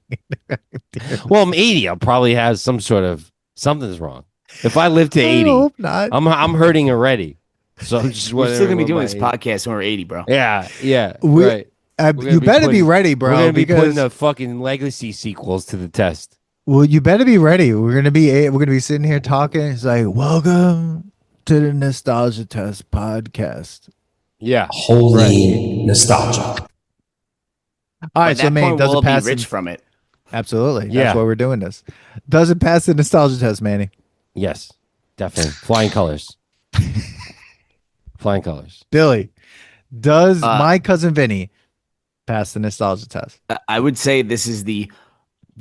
Well, I'm 80. I'll probably have some sort of something's wrong. If I live to I 80, hope not. I'm hurting already. So just We're still gonna be doing my this podcast when we're 80, bro. Yeah, We- right. You better be ready, bro. We're gonna be putting because the fucking legacy sequels to the test. well, you better be ready. We're gonna be sitting here talking. It's like, welcome to the Nostalgia Test podcast. Yeah. Holy nostalgia. All right, At so that Manny, point, does we'll it be pass? rich from it. Absolutely. Yeah. That's why we're doing this. Does it pass the nostalgia test, Manny? Yes, definitely. Flying colors. Flying colors. Billy, does Uh, my cousin Vinny pass the nostalgia test? I would say this is the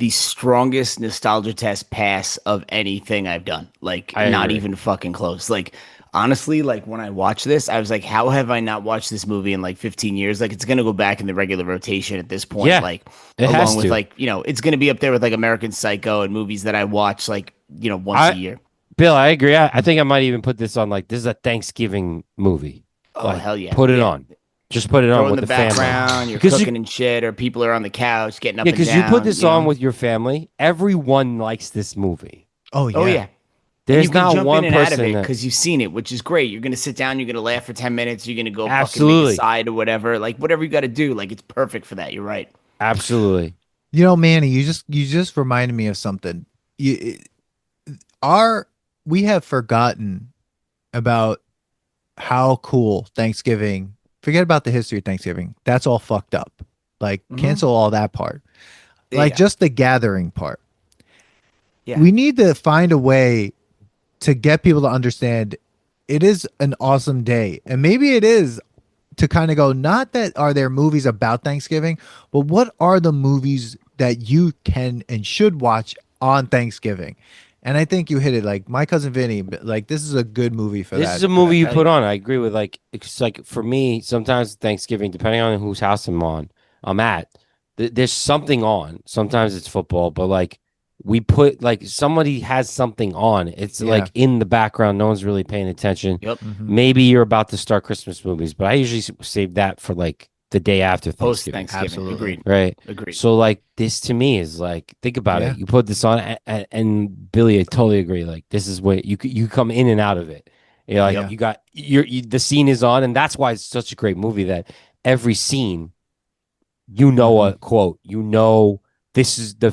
strongest nostalgia test pass of anything I've done. Like, I not agree. even fucking close. Like, honestly, like when I watched this, I was like, how have I not watched this movie in like 15 years? Like, it's gonna go back in the regular rotation at this point. Yeah, Like, it has along with to. like, it's gonna be up there with like American Psycho and movies that I watch like, once a year. Bill, I agree. I think I might even put this on like this is a Thanksgiving movie. Oh, Like, hell yeah. Put it Yeah. on. Just put it Throw on in with the the family. background, you're Because you- cooking and shit, or people are on the couch getting up Yeah, and because down. you put this on know? with your family. Everyone likes this movie. Oh yeah. Oh yeah. There's you can not jump one in and out of person it that because you've seen it, which is great. You're gonna sit down, you're gonna laugh for 10 minutes, you're gonna go fucking make Absolutely. a side or whatever, like whatever you got to do. Like it's perfect for that. You're right. absolutely. You know, Manny, you just reminded me of something. We have forgotten about how cool Thanksgiving. Forget about the history of Thanksgiving. That's all fucked up. Like cancel all that part. Like Yeah. just the gathering part. Yeah. We need to find a way to get people to understand it is an awesome day. And maybe it is to kind of go, not that are there movies about Thanksgiving, but what are the movies that you can and should watch on Thanksgiving? And I think you hit it. Like My Cousin Vinny, like this is a good movie for This that. is a movie you put on. I agree with like it's like for me, sometimes Thanksgiving, depending on whose house I'm at, there's something on. Sometimes it's football, but like we put like somebody has something on. It's Yeah. like in the background. No one's really paying attention. Yep. Maybe you're about to start Christmas movies, but I usually save that for like the day after Post Thanksgiving. Thanksgiving. Absolutely. Agreed. Right. Agreed. So like this to me is like think about Yeah. it. You put this on, and Billy, I totally agree. Like this is what you come in and out of it. You know, like Yeah. you got the scene is on, and that's why it's such a great movie. That every scene, a quote. This is the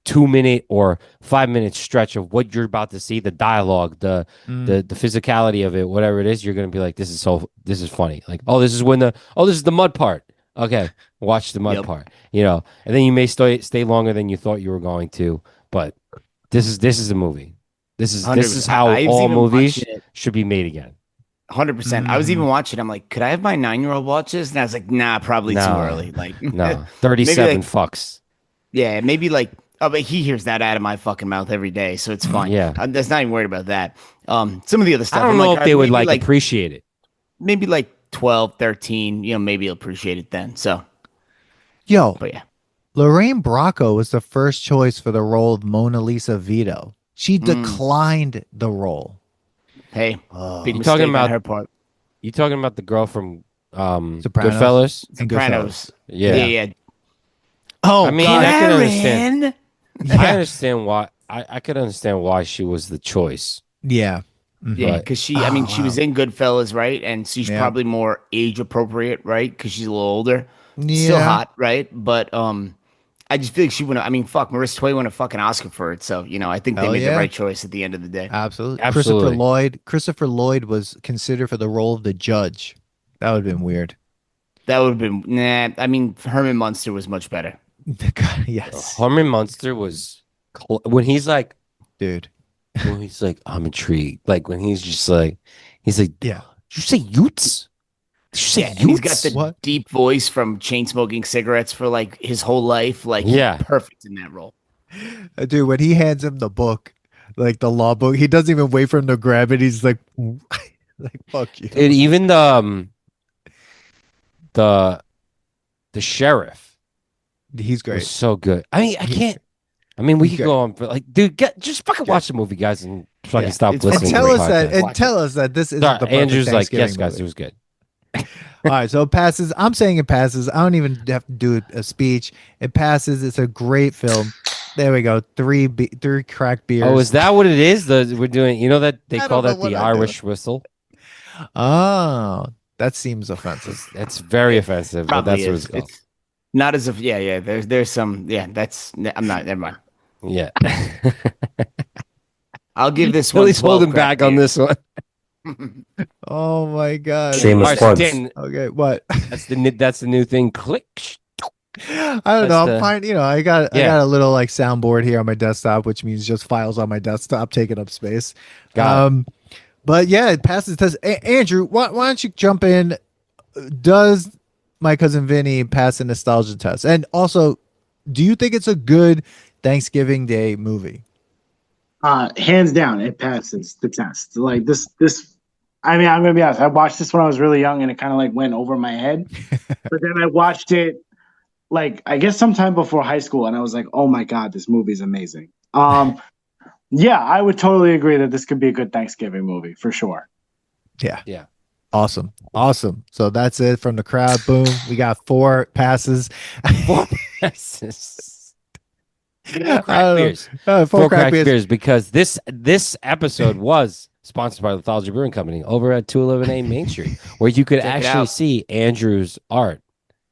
2 minute or 5 minute stretch of what you're about to see. The dialogue, the physicality of it, whatever it is, you're gonna be like, this is funny. Like, this is the mud part. Okay, watch the mud part. And then you may stay longer than you thought you were going to, but this is a movie. This is 100%. how I was all even movies watching it. should be made again. 100%. I was even watching. I'm like, could I have my 9-year-old watch this? And I was like, nah, probably too No. early. Like, No, 37 Maybe, like, fucks. yeah, maybe like. Oh, but he hears that out of my fucking mouth every day, so it's fine. Yeah. I'm that's not even worried about that. Some of the other stuff. I don't I'm know like, if they would maybe like appreciate it. maybe like 12, 13. Maybe he'll appreciate it then. So, Yo, but yeah. Lorraine Bracco was the first choice for the role of Mona Lisa Vito. She declined the role. Hey, big You mistake talking on about- her part. You talking about the girl from Sopranos. Goodfellas? And Sopranos. Yeah. Yeah. Oh, I mean, God. I can understand. Karen! I understand why. I could understand why she was the choice. Yeah. Yeah, Right. because she was in Goodfellas, right? And she's Yeah. probably more age appropriate, right? Because she's a little older. Still Yeah. hot, right? But I just feel like she wouldn't. I mean, fuck, Marissa Tomei won a fucking Oscar for it. So I think they Hell made the yeah. right choice at the end of the day. Absolutely. Absolutely. Christopher Lloyd was considered for the role of the judge. That would have been weird. That would have been nah. I mean, Herman Munster was much better. Yes. Herman Munster was when he's like, Dude. I'm intrigued. Like when he's like, Yeah. did you say yutes? Did you say Yeah, and he's got yutes? the What? deep voice from chain smoking cigarettes for like his whole life. Like, Yeah. he's perfect in that role. Dude, when he hands him the book, like the law book, he doesn't even wait for him to grab it. He's like, like fuck you. Dude, even the sheriff He's was great. so good. I mean, I can't. I mean, we He's could go on, but like, dude, just fucking watch the movie, guys, and fucking Yeah, stop it's listening. And to tell the us that. podcast. And tell us that this isn't Sorry, the perfect Andrew's like, Thanksgiving yes, guys, movie. it was good. All right, so it passes. I'm saying it passes. I don't even have to do a speech. It passes. It's a great film. There we go. Three cracked beers. Oh, is that what it is? We're doing. You know that they I call don't know that what the I do. Irish whistle. Oh, that seems offensive. That's very offensive, but Probably that's what is. it's called. It's not as if yeah. There's some that's I'm not. Never mind. Yeah. I'll give this one. Billy's 12 holding cracked back on beers. this one. Oh my god. Shameless All right, plugs. Dan, Okay, what? that's the new thing. Click. I don't That's know. the- I'm fine. I got Yeah. a little like soundboard here on my desktop, which means just files on my desktop taking up space. Got it. But yeah, it passes the test. Andrew, why don't you jump in? Does My Cousin Vinny pass the nostalgia test? And also, do you think it's a good Thanksgiving Day movie? Hands down, it passes the test. Like this. I mean, I'm gonna be honest. I watched this when I was really young, and it kind of like went over my head. But then I watched it, like I guess sometime before high school, and I was like, "Oh my god, this movie is amazing." Yeah, I would totally agree that this could be a good Thanksgiving movie for sure. Yeah. Yeah. Awesome. So that's it from the crowd. Boom. We got 4 passes. Four passes. I don't know. Beers. Four crack beers because this episode was sponsored by Lithology Brewing Company over at 211A Main Street, where you could Check it actually out. see Andrew's art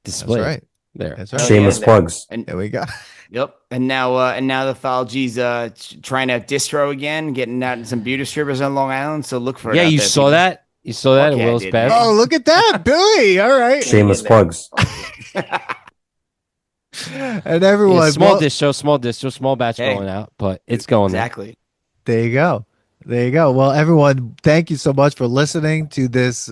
That's displayed right. there. That's right. Shameless plugs. And There we go. yep. And now the Lithology's trying to distro again, getting out in some beauty strippers on Long Island. So look for it. Yeah, out you there, saw people. that? You saw that Fuck at yeah, I Will's did, Best? man. Oh, look at that, Billy. All right. Shameless plugs. And everyone, Yeah, small well, distro, small batch Hey. going out, but it's going there. Exactly. there you go. There you go. Well, everyone, thank you so much for listening to this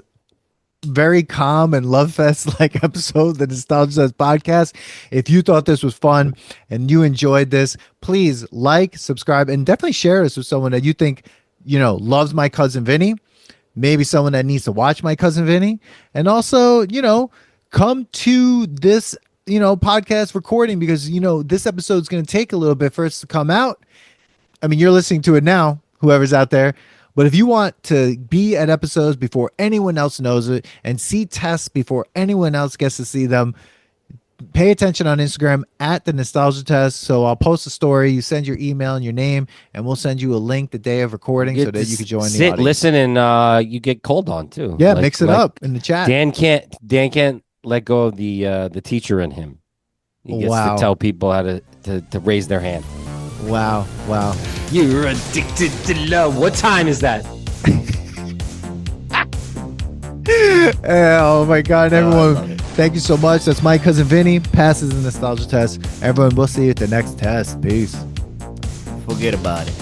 very calm and love fest like episode of the Nostalgia Says podcast. If you thought this was fun and you enjoyed this, please like, subscribe, and definitely share this with someone that you think, loves My Cousin Vinny. Maybe someone that needs to watch My Cousin Vinny. And also, come to this, podcast recording because, this episode is going to take a little bit for us to come out. I mean, you're listening to it now, whoever's out there. But if you want to be at episodes before anyone else knows it and see tests before anyone else gets to see them, pay attention on Instagram at the Nostalgia Test. So I'll post a story. You send your email and your name, and we'll send you a link the day of recording so that you can join the sit, audience. listen, and you get called on too. Yeah, mix it up in the chat. Dan can't let go of the teacher in him. He gets Wow. to tell people how to raise their hand. Wow. You're addicted to love. What time is that? Oh my God, I everyone. love it. Thank you so much. That's My Cousin Vinny. Passes the Nostalgia Test. Everyone, we'll see you at the next test. Peace. Forget about it.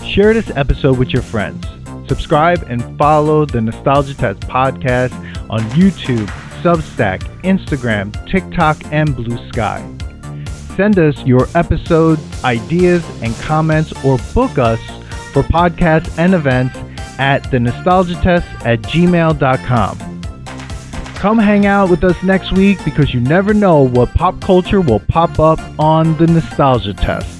Share this episode with your friends. Subscribe and follow the Nostalgia Test podcast on YouTube, Substack, Instagram, TikTok, and Blue Sky. Send us your episode ideas and comments or book us for podcasts and events at thenostalgiatest@gmail.com. Come hang out with us next week because you never know what pop culture will pop up on the Nostalgia Test.